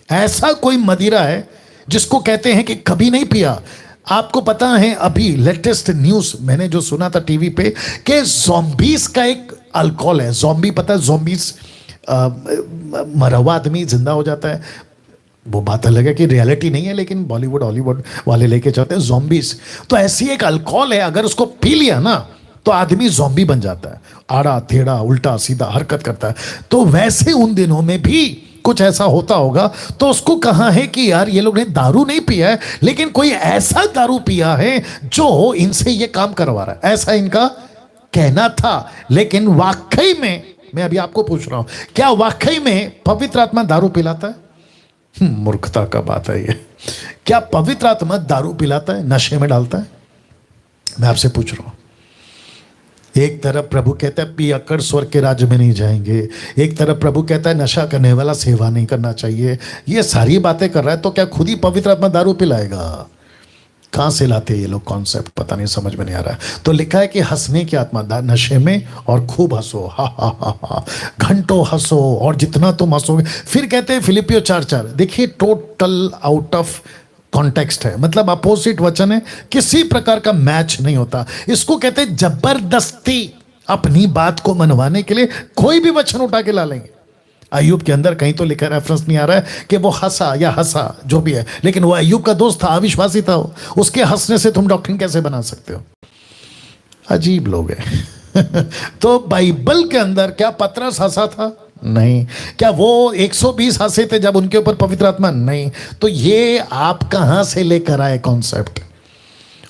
ऐसा कोई मदिरा है जिसको कहते हैं कि कभी नहीं पिया। आपको पता है अभी लेटेस्ट न्यूज मैंने जो सुना था टीवी पे, कि ज़ॉम्बीज का एक अल्कोहल है। ज़ॉम्बी पता है, ज़ॉम्बीज मरा हुआ आदमी जिंदा हो जाता है। वो बात अलग है कि रियलिटी नहीं है, लेकिन बॉलीवुड हॉलीवुड वाले लेके चलते हैं ज़ॉम्बीज। तो ऐसी एक अल्कोहल है, अगर उसको पी लिया ना तो आदमी ज़ॉम्बी बन जाता है, आड़ा टेढ़ा उल्टा सीधा हरकत करता है। तो वैसे उन दिनों में भी कुछ ऐसा होता होगा। तो उसको कहा है कि यार ये लोग ने दारू नहीं पिया है, लेकिन कोई ऐसा दारू पिया है जो इनसे ये काम करवा रहा है, ऐसा इनका कहना था। लेकिन वाकई में मैं अभी आपको पूछ रहा हूं, क्या वाकई में पवित्र आत्मा दारू पिलाता है? मूर्खता का बात है ये। क्या पवित्र आत्मा दारू पिलाता है, नशे में डालता है? मैं आपसे पूछ रहा हूं। एक तरफ प्रभु कहता है पियक्कड़ स्वर्ग के राज्य में नहीं जाएंगे, एक तरफ प्रभु कहता है नशा करने वाला सेवा नहीं करना चाहिए। ये सारी बातें कर रहा है, तो क्या खुद ही पवित्र आत्मा दारू पिलाएगा? कहां से लाते हैं ये लोग कॉन्सेप्ट, पता नहीं, समझ में नहीं आ रहा है। तो लिखा है कि हंसने की आत्मा, नशे में, और खूब हंसो, हा हा हा हा, घंटों हंसो, और जितना तुम हंसोगे। फिर कहते हैं फिलिपियो 4:4, देखिए टोटल आउट ऑफ कॉन्टेक्स्ट है, मतलब अपोजिट वचन है, किसी प्रकार का मैच नहीं होता। इसको कहते हैं जबरदस्ती अपनी बात को मनवाने के लिए कोई भी वचन उठा के ला लेंगे। अय्यूब के अंदर कहीं तो लिखा, रेफरेंस नहीं आ रहा है कि वो हंसा या हंसा जो भी है, लेकिन वो अय्यूब का दोस्त था, अविश्वासी था, उसके हंसने से तुम डॉक्ट्रिन कैसे बना सकते हो? अजीब लोग हैं। तो बाइबल के अंदर क्या पतरस हंसा था? नहीं। क्या वो 120 हंसे थे जब उनके ऊपर पवित्र आत्मा? नहीं। तो ये आप कहां से लेकर आए कॉन्सेप्ट,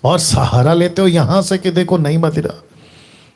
और सहारा लेते हो यहां से कि देखो नहीं मदिरा।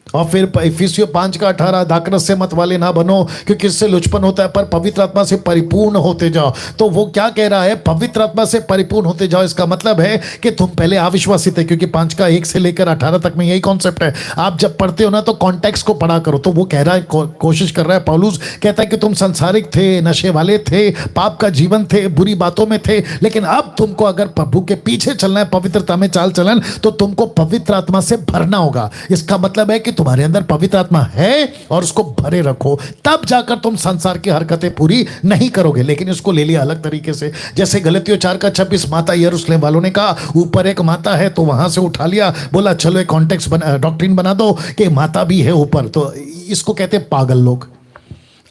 और फिर इफिसियों 5:18, दाकरस से मत वाले ना बनो क्योंकि इससे लुचपन होता है, पर पवित्र आत्मा से परिपूर्ण होते जाओ। तो वो क्या कह रहा है, पवित्र आत्मा से परिपूर्ण होते जाओ। इसका मतलब है कि तुम पहले अविश्वासी थे, क्योंकि 5:1 से लेकर 18 तक में यही कॉन्सेप्ट है। आप जब पढ़ते हो ना तो कॉन्टेक्स्ट को पढ़ा करो। तो वो कह रहा है, कोशिश कर रहा है पौलुस, कहता है कि तुम संसारिक थे, नशे वाले थे, पाप का जीवन थे, बुरी बातों में थे, लेकिन अब तुमको अगर प्रभु के पीछे चलना है, पवित्रता में चाल चलन, तो तुमको पवित्र आत्मा से भरना होगा। इसका मतलब है कि तुम्हारे अंदर पवित्र आत्मा है और उसको भरे रखो, तब जाकर तुम संसार की हरकतें पूरी नहीं करोगे। लेकिन इसको ले लिया अलग तरीके से, जैसे गलतियों 4:26, माता यरूशलेम वालों ने कहा ऊपर एक माता है, तो वहां से उठा लिया, बोला चलो एक कॉन्टेक्स्ट डॉक्ट्रिन बना दो कि माता भी है ऊपर। तो इसको कहते हैं पागल लोग।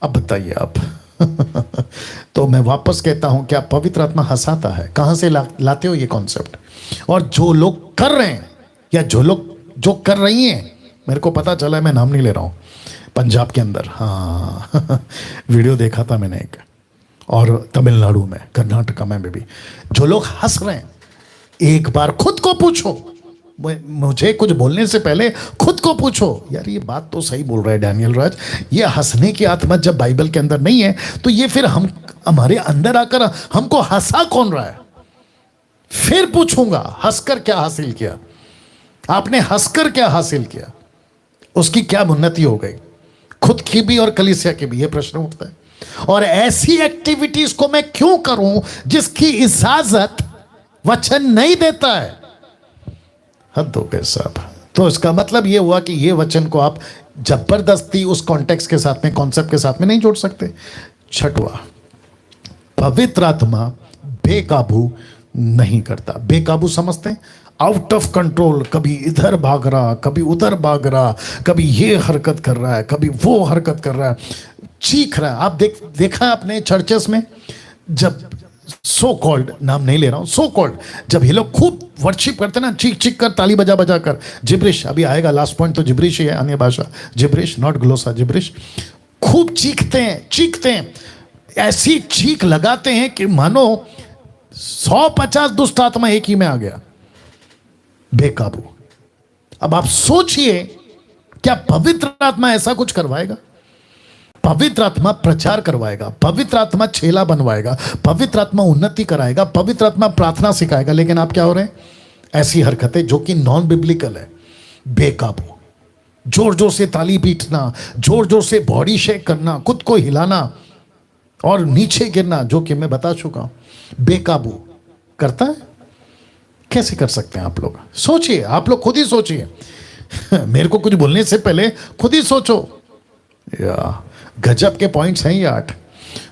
अब बताइए आप। तो मैं वापस कहता हूं, क्या पवित्र आत्मा हंसाता है? कहां से लाते हो ये कॉन्सेप्ट? और जो लोग कर रहे हैं, या जो कर रही हैं, मेरे को पता चला है, मैं नाम नहीं ले रहा हूं, पंजाब के अंदर, हाँ, वीडियो देखा था मैंने एक, और तमिलनाडु में, कर्नाटका में भी जो लोग हंस रहे हैं, एक बार खुद को पूछो। मुझे कुछ बोलने से पहले खुद को पूछो, यार ये बात तो सही बोल रहा है डैनियल राज, ये हंसने की आत्मा जब बाइबल के अंदर नहीं है, तो ये फिर हमारे अंदर आकर हमको हंसा कौन रहा है? फिर पूछूंगा, हंसकर क्या हासिल किया आपने? हंसकर क्या हासिल किया? उसकी क्या उन्नति हो गई, खुद की भी और कलीसिया की भी? ये प्रश्न उठता है। और ऐसी एक्टिविटीज को मैं क्यों करूं जिसकी इजाजत वचन नहीं देता है? हद हो गए साहब। तो इसका मतलब ये हुआ कि ये वचन को आप जबरदस्ती उस कॉन्टेक्स्ट के साथ में, कॉन्सेप्ट के साथ में नहीं जोड़ सकते। छठवां, पवित्र आत्मा बेकाबू नहीं करता। बेकाबू समझते हैं, आउट ऑफ कंट्रोल, कभी इधर भाग रहा, कभी उधर भाग रहा, कभी ये हरकत कर रहा है, कभी वो हरकत कर रहा है, चीख रहा है। आप देखा है अपने चर्चेस में, जब सो कॉल्ड, नाम नहीं ले रहा हूं, सो कॉल्ड, जब ये लोग खूब वर्शिप करते ना, चीख चीख कर, ताली बजा बजा कर, जिब्रिश, अभी आएगा लास्ट पॉइंट, तो जिब्रिश ही है, अन्य भाषा, जिब्रिश, नॉट ग्लोसा, जिब्रिश, खूब चीखते हैं, ऐसी चीख लगाते हैं कि मानो 150 दुष्ट आत्मा एक ही में आ गया, बेकाबू। अब आप सोचिए, क्या पवित्र आत्मा ऐसा कुछ करवाएगा? पवित्र आत्मा प्रचार करवाएगा, पवित्र आत्मा छेला बनवाएगा, पवित्र आत्मा उन्नति कराएगा, पवित्र आत्मा प्रार्थना सिखाएगा। लेकिन आप क्या हो रहे हैं? ऐसी हरकतें जो कि नॉन बिब्लिकल है, बेकाबू, जोर जोर से ताली पीटना, जोर जोर से बॉडी शेक करना, खुद को हिलाना और नीचे गिरना, जो कि मैं बता चुका हूं, बेकाबू करता है। कैसे कर सकते हैं आप लोग? सोचिए, आप लोग खुद ही सोचिए। मेरे को कुछ बोलने से पहले खुद ही सोचो। या गजब के पॉइंट्स हैं ये 8।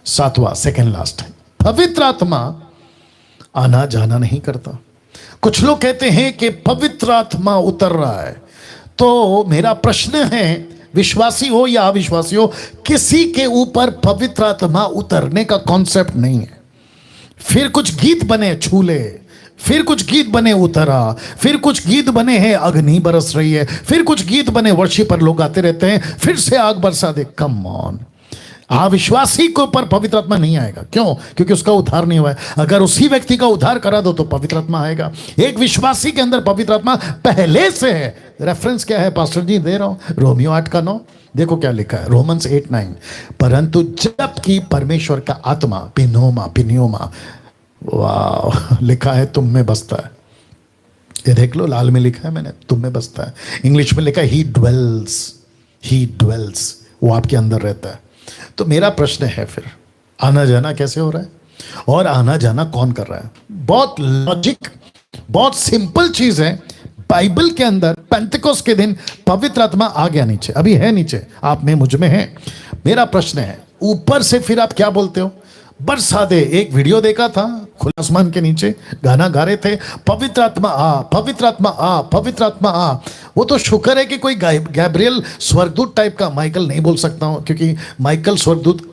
7वां, सेकंड लास्ट, पवित्र आत्मा आना जाना नहीं करता। कुछ लोग कहते हैं कि पवित्र आत्मा उतर रहा है। तो मेरा प्रश्न है, विश्वासी हो या अविश्वासी हो, किसी के ऊपर पवित्र आत्मा उतरने का कॉन्सेप्ट नहीं है। फिर कुछ गीत बने छूले, फिर कुछ गीत बने उतरा, फिर कुछ गीत बने हैं अग्नि बरस रही है, फिर कुछ गीत बने वर्षी पर लोग गाते रहते हैं, फिर से आग बरसा दे। कम ऑन, अविश्वासी के ऊपर पवित्र आत्मा नहीं आएगा। क्यों? क्योंकि उसका उद्धार नहीं हुआ है। अगर उसी व्यक्ति का उद्धार करा दो तो पवित्र आत्मा आएगा। एक विश्वासी के अंदर पवित्र आत्मा पहले से है। रेफरेंस क्या है पास्टर जी? दे रहा हूं, रोमियो 8:9। देखो क्या लिखा है, रोमन्स 8:9। परंतु जबकि परमेश्वर का आत्मा पिन्योमा, वाह, लिखा है तुम में बसता है। ये देख लो, लाल में लिखा है मैंने, तुम में बसता है। इंग्लिश में लिखा है ही ड्वेल्स, वो आपके अंदर रहता है। तो मेरा प्रश्न है, फिर आना जाना कैसे हो रहा है और आना जाना कौन कर रहा है? बहुत लॉजिक, बहुत सिंपल चीज है। बाइबल के अंदर पेंतिकोस्त के दिन पवित्र आत्मा आ गया नीचे, अभी है नीचे, आप में मुझ में है। मेरा प्रश्न है, ऊपर से फिर आप क्या बोलते हो? बरसा दे। एक वीडियो देखा था, खुले आसमान के नीचे गाना गा रहे थे, पवित्र आत्मा आ, पवित्र आत्मा आ, पवित्र आत्मा आ। वो तो शुक्र है कि कोई गैब्रियल स्वर्गदूत टाइप का, माइकल नहीं बोल सकता हूं क्योंकि माइकल स्वर्गदूत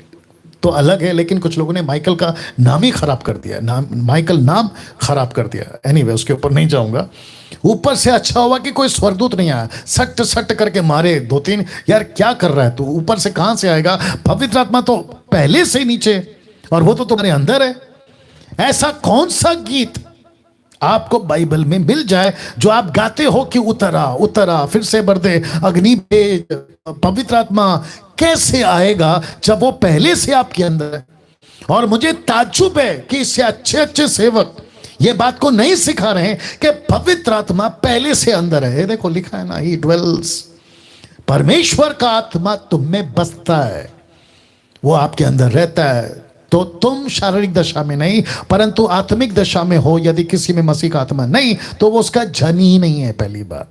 तो अलग है, लेकिन कुछ लोगों ने माइकल का नाम ही खराब कर दिया, माइकल नाम खराब कर दिया। एनीवे, उसके ऊपर नहीं जाऊंगा। ऊपर से अच्छा हुआ कि कोई स्वर्गदूत नहीं आया, सट सट करके मारे 2-3। यार क्या कर रहा है तू? ऊपर से कहां से आएगा? पवित्र आत्मा तो पहले से नीचे, और वो तो तुम्हारे अंदर है। ऐसा कौन सा गीत आपको बाइबल में मिल जाए जो आप गाते हो कि उतरा उतरा, फिर से बरदे अग्नि भेज, पवित्र आत्मा कैसे आएगा जब वो पहले से आपके अंदर है? और मुझे ताज्जुब है कि इससे अच्छे अच्छे सेवक ये बात को नहीं सिखा रहे हैं कि पवित्र आत्मा पहले से अंदर है। देखो लिखा है ना, ही ड्वेल्स, परमेश्वर का आत्मा तुम में बसता है, वो आपके अंदर रहता है। तो तुम शारीरिक दशा में नहीं परंतु आत्मिक दशा में हो। यदि किसी में मसीह का आत्मा नहीं तो वो उसका जन ही नहीं है, पहली बात।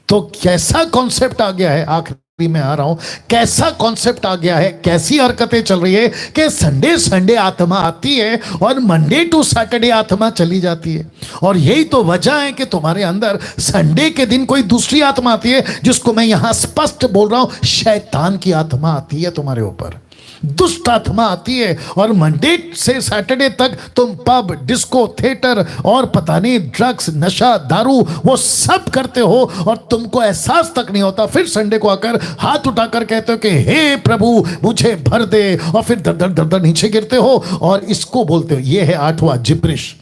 तो कैसा कॉन्सेप्ट आ गया है, आखिरी में आ रहा हूं, कैसा कॉन्सेप्ट आ गया है, कैसी हरकतें चल रही है कि संडे आत्मा आती है और मंडे टू सैटरडे आत्मा चली जाती है। और यही तो वजह है कि तुम्हारे अंदर संडे के दिन कोई दूसरी आत्मा आती है, जिसको मैं यहां स्पष्ट बोल रहा हूं, शैतान की आत्मा आती है तुम्हारे ऊपर, दुष्ट आत्मा आती है। और मंडे से सैटरडे तक तुम पब, डिस्को, थिएटर और पता नहीं ड्रग्स, नशा, दारू, वो सब करते हो और तुमको एहसास तक नहीं होता। फिर संडे को आकर हाथ उठाकर कहते हो कि हे प्रभु मुझे भर दे, और फिर दर दर नीचे गिरते हो और इसको बोलते हो। ये है 8वां, जिब्रिश,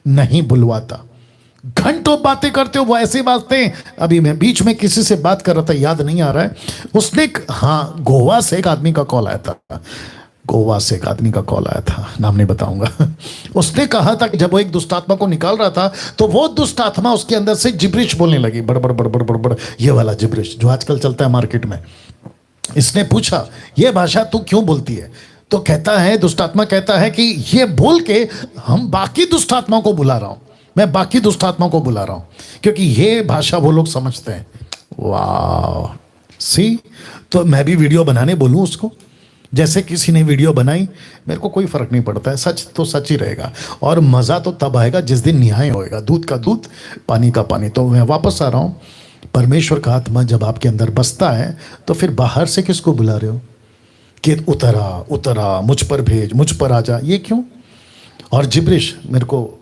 नहीं बुलवाता। घंटों बातें करते हो, वो ऐसी बातें। अभी मैं बीच में किसी से बात कर रहा था, याद नहीं आ रहा है, उसने, हाँ, गोवा से एक आदमी का कॉल आया था, गोवा से एक आदमी का कॉल आया था, नाम नहीं बताऊंगा। उसने कहा था कि जब वो एक दुष्ट आत्मा को निकाल रहा था तो वो दुष्ट आत्मा उसके अंदर से जिब्रिश बोलने लगी, बड़बड़ बड़बड़ बड़बड़, ये वाला जिब्रिश जो आजकल चलता है मार्केट में। इसने पूछा ये भाषा तू क्यों बोलती है? तो कहता है, दुष्ट आत्मा कहता है कि ये बोल के हम बाकी दुष्ट आत्माओं को बुला रहा हूं, मैं बाकी दुष्ट आत्माओं को बुला रहा हूं क्योंकि ये भाषा वो लोग समझते हैं। वाह, सी, तो मैं भी वीडियो बनाने बोलूं उसको, जैसे किसी ने वीडियो बनाई, मेरे को कोई फर्क नहीं पड़ता है, सच तो सच ही रहेगा। और मजा तो तब आएगा जिस दिन न्याय होएगा, दूध का दूध, पानी का पानी। तो मैं वापस आ रहा हूं, परमेश्वर का आत्मा जब आपके अंदर बसता है तो फिर बाहर से किसको बुला रहे हो कि उतरा उतरा, मुझ पर भेज, मुझ पर आ जा? ये क्यों? और जिब्रिश, मेरे को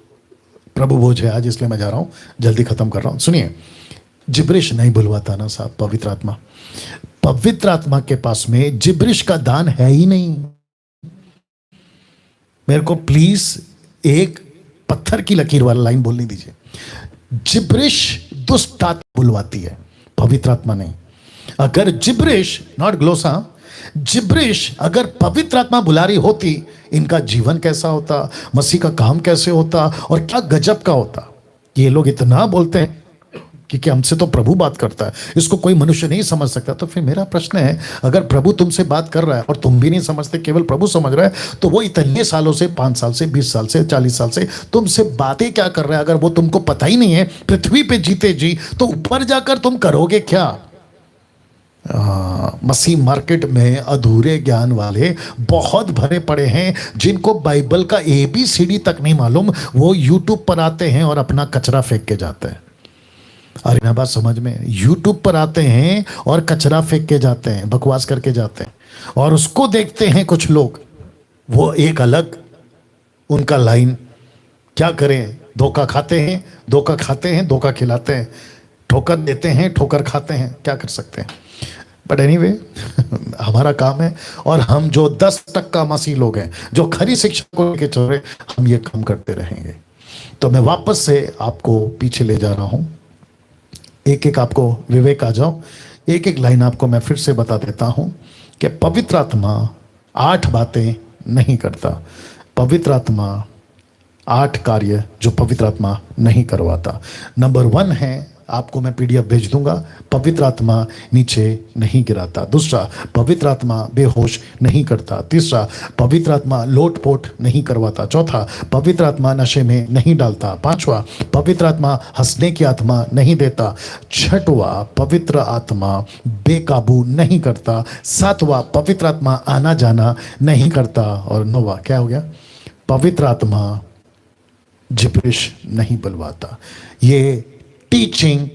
प्रभु भोज है आज इसलिए मैं जा रहा हूं, जल्दी खत्म कर रहा हूं। सुनिए, जिब्रिश नहीं बुलवाता ना साहब पवित्र आत्मा। पवित्र आत्मा के पास में जिब्रिश का दान है ही नहीं। मेरे को प्लीज एक पत्थर की लकीर वाला लाइन बोलने दीजिए। जिब्रिश दुष्ट आत्मा बुलवाती है, पवित्र आत्मा नहीं। अगर जिब्रिश, नॉट ग्लोसा, जिब्रिश अगर पवित्र आत्मा बुला रही होती, इनका जीवन कैसा होता, मसीह का काम कैसे होता और क्या गजब का होता। ये लोग इतना बोलते हैं कि हमसे तो प्रभु बात करता है, इसको कोई मनुष्य नहीं समझ सकता। तो फिर मेरा प्रश्न है, अगर प्रभु तुमसे बात कर रहा है और तुम भी नहीं समझते, केवल प्रभु समझ रहा है, तो वो इतने सालों से, 5 साल से, 20 साल से, 40 साल से तुमसे बातें क्या कर रहा है? अगर वो तुमको पता ही नहीं है पृथ्वी पे जीते जी, तो ऊपर जाकर तुम करोगे क्या? मसीह मार्केट में अधूरे ज्ञान वाले बहुत भरे पड़े हैं, जिनको बाइबल का ABCD तक नहीं मालूम। वो यूट्यूब पर आते हैं और अपना कचरा फेंक के जाते हैं। अरे ना बात समझ में, यूट्यूब पर आते हैं और कचरा फेंक के जाते हैं, बकवास करके जाते हैं, और उसको देखते हैं कुछ लोग। वो एक अलग उनका लाइन, क्या करें, धोखा खाते हैं, धोखा खाते हैं, धोखा खिलाते हैं, ठोकर देते हैं, ठोकर खाते हैं, क्या कर सकते हैं। बट एनीवे हमारा काम है, और हम जो 10% मसीह लोग हैं, जो खरी शिक्षा को लेकर चल रहे, हम ये काम करते रहेंगे। तो मैं वापस से आपको पीछे ले जा रहा हूं, एक एक आपको विवेक आ जाओ। एक एक लाइन आपको मैं फिर से बता देता हूं कि पवित्र आत्मा 8 बातें नहीं करता। पवित्र आत्मा 8 कार्य जो पवित्र आत्मा नहीं करवाता। नंबर 1 है, आपको मैं PDF भेज दूंगा, पवित्र आत्मा नीचे नहीं गिराता। दूसरा, पवित्र आत्मा बेहोश नहीं करता। तीसरा, पवित्र आत्मा लोटपोट नहीं करवाता। चौथा, पवित्र आत्मा नशे में नहीं डालता। पांचवा, पवित्र आत्मा हंसने की आत्मा नहीं देता। छठवा, पवित्र आत्मा बेकाबू नहीं करता। सातवां, पवित्र आत्मा आना जाना नहीं करता। और नौवां क्या हो गया? पवित्र आत्मा जिब्रिश नहीं बुलवाता। ये टीचिंग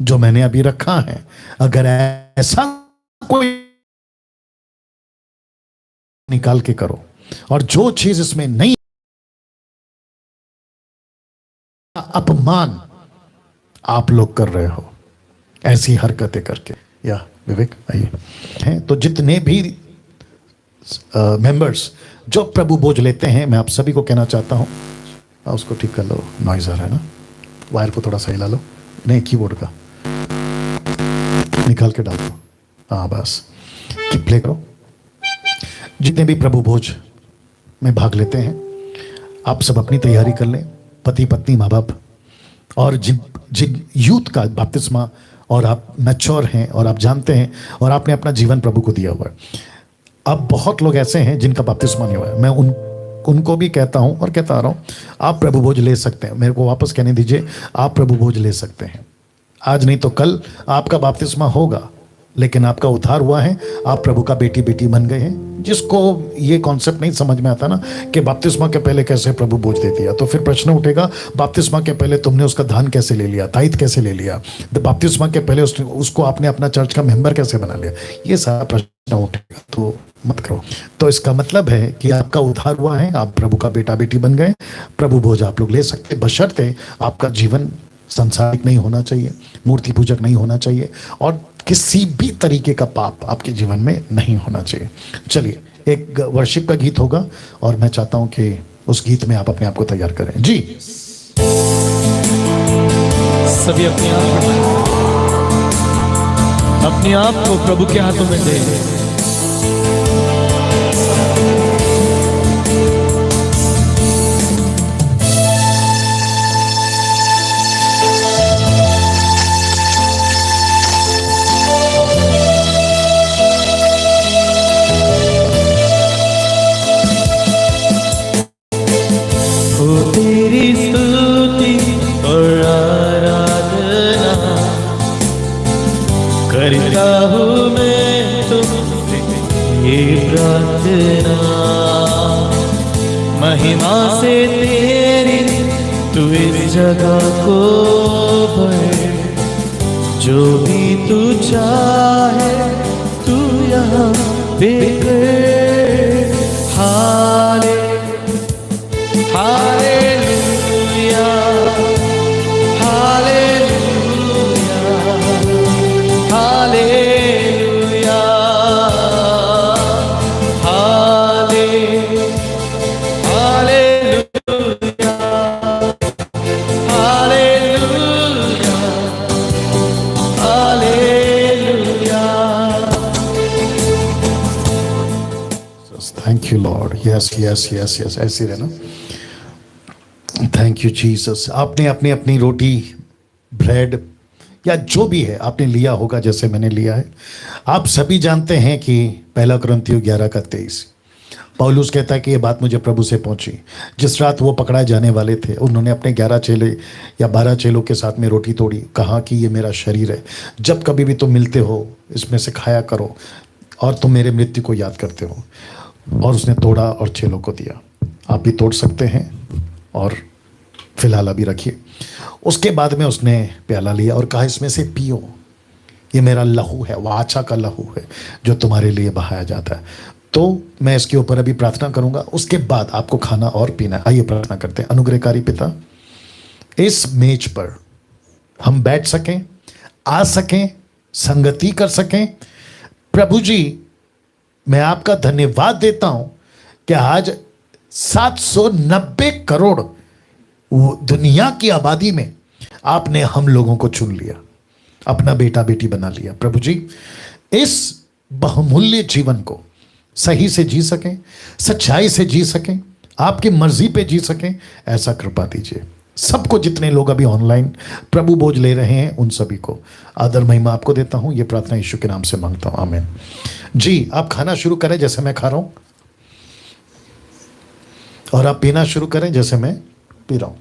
जो मैंने अभी रखा है, अगर ऐसा कोई निकाल के करो, और जो चीज इसमें नहीं, अपमान आप लोग कर रहे हो ऐसी हरकतें करके। या विवेक आइए हैं, तो जितने भी मेंबर्स जो प्रभु बोझ लेते हैं, मैं आप सभी को कहना चाहता हूं, उसको ठीक कर लो, नॉइज आ रहा है ना, वायर को थोड़ा सा हिला लो, नहीं कीबोर्ड का निकाल के डाल दो, हाँ बस, कि प्ले करो। जितने भी प्रभु भोज में भाग लेते हैं, आप सब अपनी तैयारी कर लें, पति पत्नी माँ बाप, और जिन यूथ का बपतिस्मा, और आप मैच्योर हैं और आप जानते हैं और आपने अपना जीवन प्रभु को दिया हुआ है। अब बहुत लोग ऐसे हैं जिनका बपतिस्मा नहीं हुआ है, मैं उनको भी कहता हूं और कहता आ रहा हूं, आप प्रभु भोज ले सकते हैं। मेरे को वापस कहने दीजिए, आप प्रभु भोज ले सकते हैं। आज नहीं तो कल आपका बपतिस्मा होगा, लेकिन आपका उद्धार हुआ है, आप प्रभु का बेटी बेटी बन गए हैं। जिसको ये कॉन्सेप्ट नहीं समझ में आता ना कि बपतिस्मा के पहले कैसे प्रभु बोझ दे दिया, तो फिर प्रश्न उठेगा, बपतिस्मा के पहले तुमने उसका दान कैसे ले लिया, ताइद कैसे ले लिया, बपतिस्मा के पहले उसको आपने अपना चर्च का मेंबर कैसे बना लिया, ये सारा प्रश्न उठेगा। तो मत करो। तो इसका मतलब है कि आपका उद्धार हुआ है, आप प्रभु का बेटा बेटी बन गए, प्रभु भोज आप लोग ले सकते, बशर्ते आपका जीवन सांसारिक नहीं होना चाहिए, मूर्ति पूजक नहीं होना चाहिए, और किसी भी तरीके का पाप आपके जीवन में नहीं होना चाहिए। चलिए, एक वर्शिप का गीत होगा और मैं चाहता हूं कि उस गीत में आप अपने आप को तैयार करें। जी, सभी अपने आप को प्रभु के हाथों में दें। तेरी स्तुति और आराधना करता हूँ मैं तुमसे ये प्रार्थना, महिमा से तेरी तू इस जगह को भर, जो भी तू चाहे तू यहाँ baker. Hallelujah, hallelujah, hallelujah, hallelujah, hallelujah, hallelujah. Yes yes yes yes, ऐसे रहना। Thank you Jesus. आपने अपनी अपनी रोटी, ब्रेड या जो भी है आपने लिया होगा जैसे मैंने लिया है। आप सभी जानते हैं कि पहला कुरिन्थियों 11:23 पौलुस कहता है कि ये बात मुझे प्रभु से पहुंची। जिस रात वो पकड़ाए जाने वाले थे, उन्होंने अपने 11 चेले या 12 चेलों के साथ में रोटी तोड़ी, कहा कि ये मेरा शरीर है, जब कभी भी तुम मिलते हो इसमें से खाया करो और तुम मेरे मृत्यु को याद करते हो। और उसने तोड़ा और चेलों को दिया। आप भी तोड़ सकते हैं और फिलहाल अभी रखिए। उसके बाद में उसने प्याला लिया और कहा, इसमें से पियो, ये मेरा लहू है, वाचा का लहू है जो तुम्हारे लिए बहाया जाता है। तो मैं इसके ऊपर अभी प्रार्थना करूंगा, उसके बाद आपको खाना और पीना है। आइए प्रार्थना करते हैं। अनुग्रहकारी पिता, इस मेज पर हम बैठ सकें, आ सकें, संगति कर सकें। प्रभु जी, मैं आपका धन्यवाद देता हूं कि आज 790 करोड़ दुनिया की आबादी में आपने हम लोगों को चुन लिया, अपना बेटा बेटी बना लिया। प्रभु जी, इस बहुमूल्य जीवन को सही से जी सकें, सच्चाई से जी सकें, आपकी मर्जी पे जी सकें, ऐसा कृपा दीजिए। सबको, जितने लोग अभी ऑनलाइन प्रभु बोझ ले रहे हैं, उन सभी को आदर महिमा आपको देता हूं। ये प्रार्थना यीशु के नाम से मांगता हूं, आमीन। जी, आप खाना शुरू करें जैसे मैं खा रहा हूं, और आप पीना शुरू करें जैसे मैं पी रहा हूं।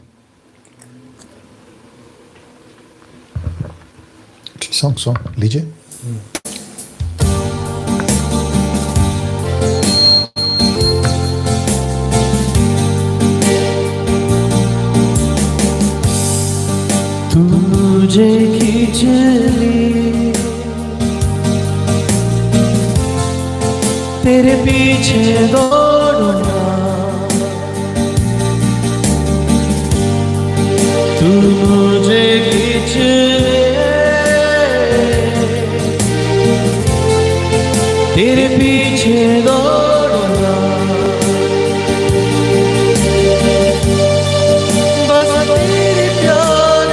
सॉन्ग लीजिए। तुझे खींच ली, तेरे पीछे दौड़ना, तू मुझे खींच ले, तेरे पीछे दौड़ना, बस तेरे प्यार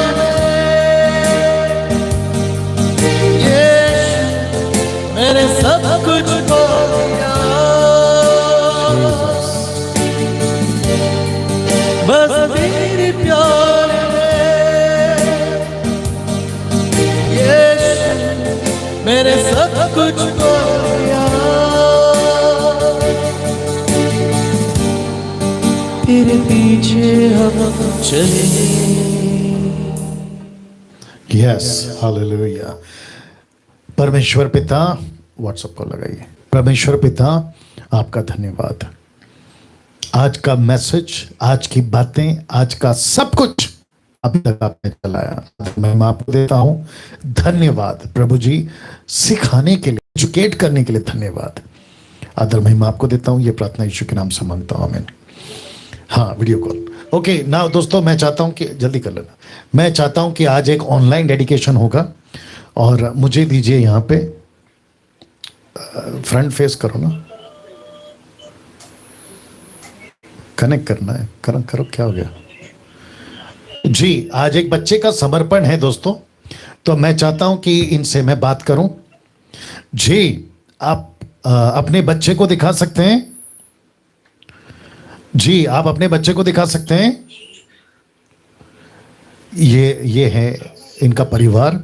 मैंने सब कुछ खो दिया, बस तेरे प्यार में यीशु मैंने सब कुछ खो दिया, तेरे पीछे हम चले। Yes, hallelujah. परमेश्वर पिता, व्हाट्सएप को लगाइए। परमेश्वर पिता, आपका धन्यवाद। आज का मैसेज, आज की बातें, आज का सब कुछ अभी तक आपने चलाया, मैं आपको देता हूं धन्यवाद। प्रभु जी, सिखाने के लिए, एजुकेट करने के लिए धन्यवाद। आदर महिमा आपको देता हूं। ये प्रार्थना यीशु के नाम से मांगता हूं, आमीन। हाँ, वीडियो कॉल। ओके ना दोस्तों, मैं चाहता हूं कि जल्दी कर लेना। मैं चाहता हूं कि आज एक ऑनलाइन डेडिकेशन होगा, और मुझे दीजिए यहाँ पे फ्रंट फेस करो ना, कनेक्ट करना है। करो करो, क्या हो गया जी। आज एक बच्चे का समर्पण है दोस्तों, तो मैं चाहता हूं कि इनसे मैं बात करूं। जी, आप अपने बच्चे को दिखा सकते हैं? जी, आप अपने बच्चे को दिखा सकते हैं? ये है इनका परिवार।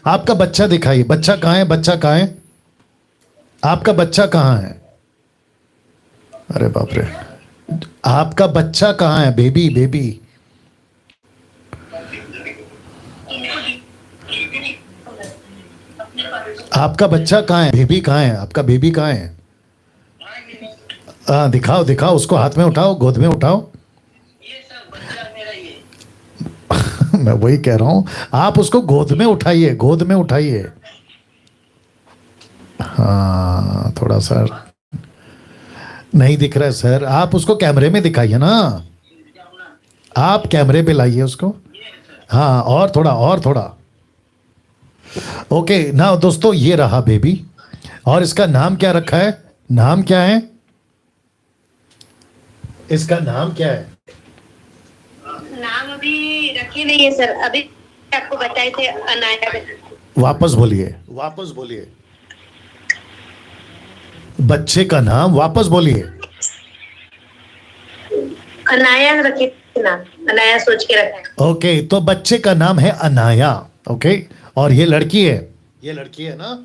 आपका बच्चा दिखाइए। बच्चा कहाँ है? बच्चा कहाँ है? आपका बच्चा कहाँ है? अरे बाप रे, आपका बच्चा कहाँ है? बेबी बेबी, आपका बच्चा कहाँ है? बेबी कहाँ है? आपका बेबी कहाँ है? दिखाओ दिखाओ, उसको हाथ में उठाओ, गोद में उठाओ। मैं वही कह रहा हूं, आप उसको गोद में उठाइए, गोद में उठाइए। हाँ, थोड़ा सा नहीं दिख रहा है सर, आप उसको कैमरे में दिखाइए ना, आप कैमरे पे लाइए उसको। हाँ, और थोड़ा, और थोड़ा। ओके ना दोस्तों, ये रहा बेबी, और इसका नाम क्या रखा है? नाम क्या है इसका? नाम क्या है? नाम अभी रखे नहीं है सर, अभी आपको बताए थे अनाया। वापस बोलिए, वापस बोलिए, बच्चे का नाम वापस बोलिए। अनाया रखे ना, अनाया सोच के रखा। ओके, तो बच्चे का नाम है अनाया। ओके, और ये लड़की है, ये लड़की है ना?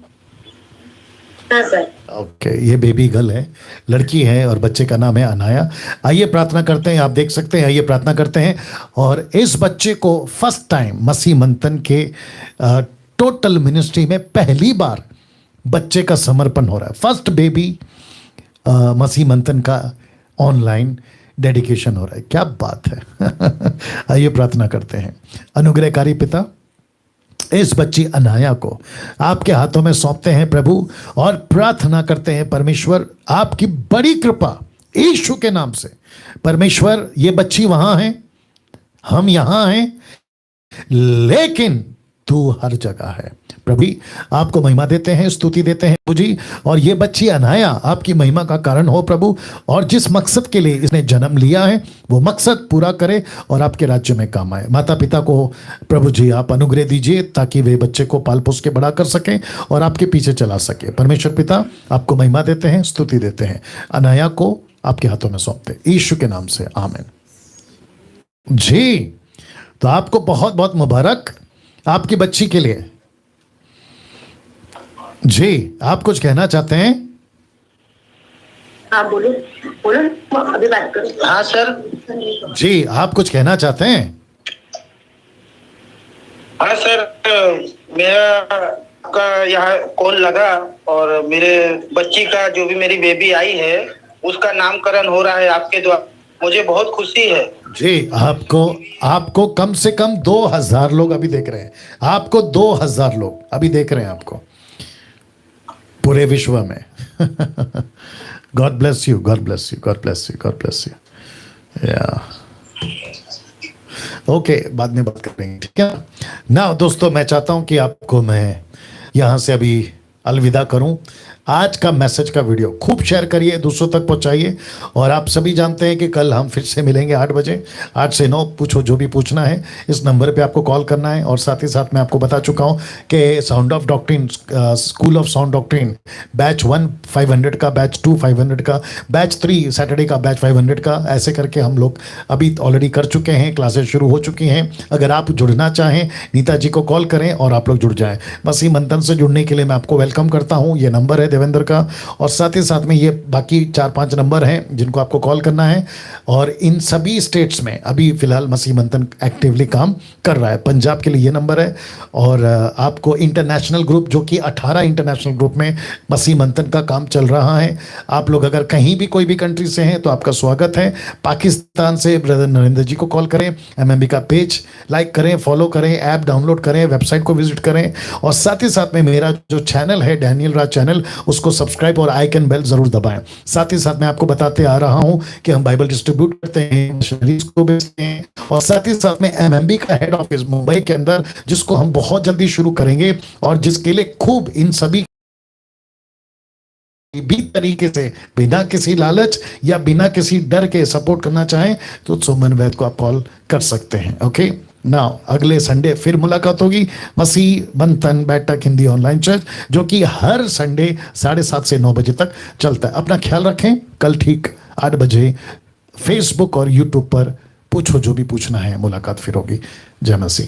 हाँ सर। ओके, ये बेबी गर्ल है, लड़की है, और बच्चे का नाम है अनाया। आइए प्रार्थना करते हैं, आप देख सकते हैं, आइए प्रार्थना करते हैं। और इस बच्चे को फर्स्ट टाइम मसीह मंथन के टोटल मिनिस्ट्री में पहली बार बच्चे का समर्पण हो रहा है। फर्स्ट बेबी मसीह मंथन का ऑनलाइन डेडिकेशन हो रहा है। क्या बात है। आइए प्रार्थना करते हैं। अनुग्रहकारी पिता, इस बच्ची अनाया को आपके हाथों में सौंपते हैं प्रभु, और प्रार्थना करते हैं परमेश्वर आपकी बड़ी कृपा यीशु के नाम से। परमेश्वर, ये बच्ची वहां है, हम यहां हैं, लेकिन तू हर जगह है। प्रभु आपको महिमा देते हैं, स्तुति देते हैं प्रभु जी। और ये बच्ची अनाया आपकी महिमा का कारण हो प्रभु, और जिस मकसद के लिए इसने जन्म लिया है वो मकसद पूरा करे और आपके राज्य में काम आए। माता पिता को प्रभु जी आप अनुग्रह दीजिए ताकि वे बच्चे को पाल पोस के बड़ा कर सकें और आपके पीछे चला सके। परमेश्वर पिता आपको महिमा देते हैं, स्तुति देते हैं। अनाया को आपके हाथों में सौंपते यीशु के नाम से, आमीन जी। तो आपको बहुत बहुत मुबारक आपकी बच्ची के लिए जी। आप कुछ कहना चाहते हैं? हाँ बोलो बोलो, अभी बात करो। हाँ सर। जी, आप कुछ कहना चाहते हैं? हाँ सर, मेरा का यहाँ कॉल लगा और मेरे बच्ची का, जो भी मेरी बेबी आई है, उसका नामकरण हो रहा है आपके द्वारा। मुझे बहुत खुशी है जी। आपको कम से कम 2000 लोग अभी देख रहे हैं। आपको 2000 लोग अभी देख रहे हैं आपको पूरे विश्व में। God bless you, God bless you, God bless you, God bless you. या ओके, बाद में बात करेंगे, ठीक है ना। दोस्तों, मैं चाहता हूं कि आपको मैं यहां से अभी अलविदा करूं। आज का मैसेज का वीडियो खूब शेयर करिए, दूसरों तक पहुंचाइए। और आप सभी जानते हैं कि कल हम फिर से मिलेंगे 8 बजे, 8 से 9। पूछो जो भी पूछना है, इस नंबर पे आपको कॉल करना है। और साथ ही साथ मैं आपको बता चुका हूं कि sound of doctrine, school of sound doctrine batch 1 500 का, बैच 2 500 का, बैच 3 सैटरडे का बैच 500 का, ऐसे करके हम लोग अभी ऑलरेडी कर चुके हैं। क्लासेस शुरू हो चुकी हैं। अगर आप जुड़ना चाहें, नीता जी को कॉल करें और आप लोग जुड़ जाएं। मसीह मंथन से जुड़ने के लिए मैं आपको वेलकम करता हूं। ये नंबर है देवेंद्र का, और साथ ही साथ में ये बाकी 4-5 नंबर हैं जिनको आपको कॉल करना है। और इन सभी स्टेट्स में अभी फिलहाल मसीह मंथन एक्टिवली काम कर रहा है। पंजाब के लिए ये नंबर है। और आपको इंटरनेशनल ग्रुप, जो कि 18 इंटरनेशनल ग्रुप में मसीह मंथन का काम चल रहा है। आप लोग अगर कहीं भी कोई भी कंट्री से हैं तो आपका स्वागत है। पाकिस्तान से ब्रदर नरेंद्र जी को कॉल करें, एमएमबी का पेज लाइक करें, फॉलो करें, ऐप डाउनलोड करें, वेबसाइट को विजिट करें। और साथ ही साथ में मेरा जो चैनल है डैनियल राज चैनल, उसको सब्सक्राइब और आइकन बेल जरूर दबाएं। साथ ही साथ मैं आपको बताते आ रहा हूं कि हम बाइबल डिस्ट्रीब्यूट करते हैं, मिशनरीज को भेजते हैं। और साथ ही साथ में एमएमबी का हेड ऑफिस मुंबई के अंदर, जिसको हम बहुत जल्दी शुरू करेंगे, और जिसके लिए खूब इन सभी भी तरीके से बिना किसी लालच या बिना किसी डर के सपोर्ट करना चाहें तो सुमन वैद को आप कॉल कर सकते हैं। ओके नाउ, अगले संडे फिर मुलाकात होगी मसीह मंथन बैठक हिंदी ऑनलाइन चर्च, जो कि हर संडे 7:30 से 9 बजे तक चलता है। अपना ख्याल रखें। कल ठीक 8 बजे फेसबुक और यूट्यूब पर पूछो जो भी पूछना है, मुलाकात फिर होगी। जय मसीह।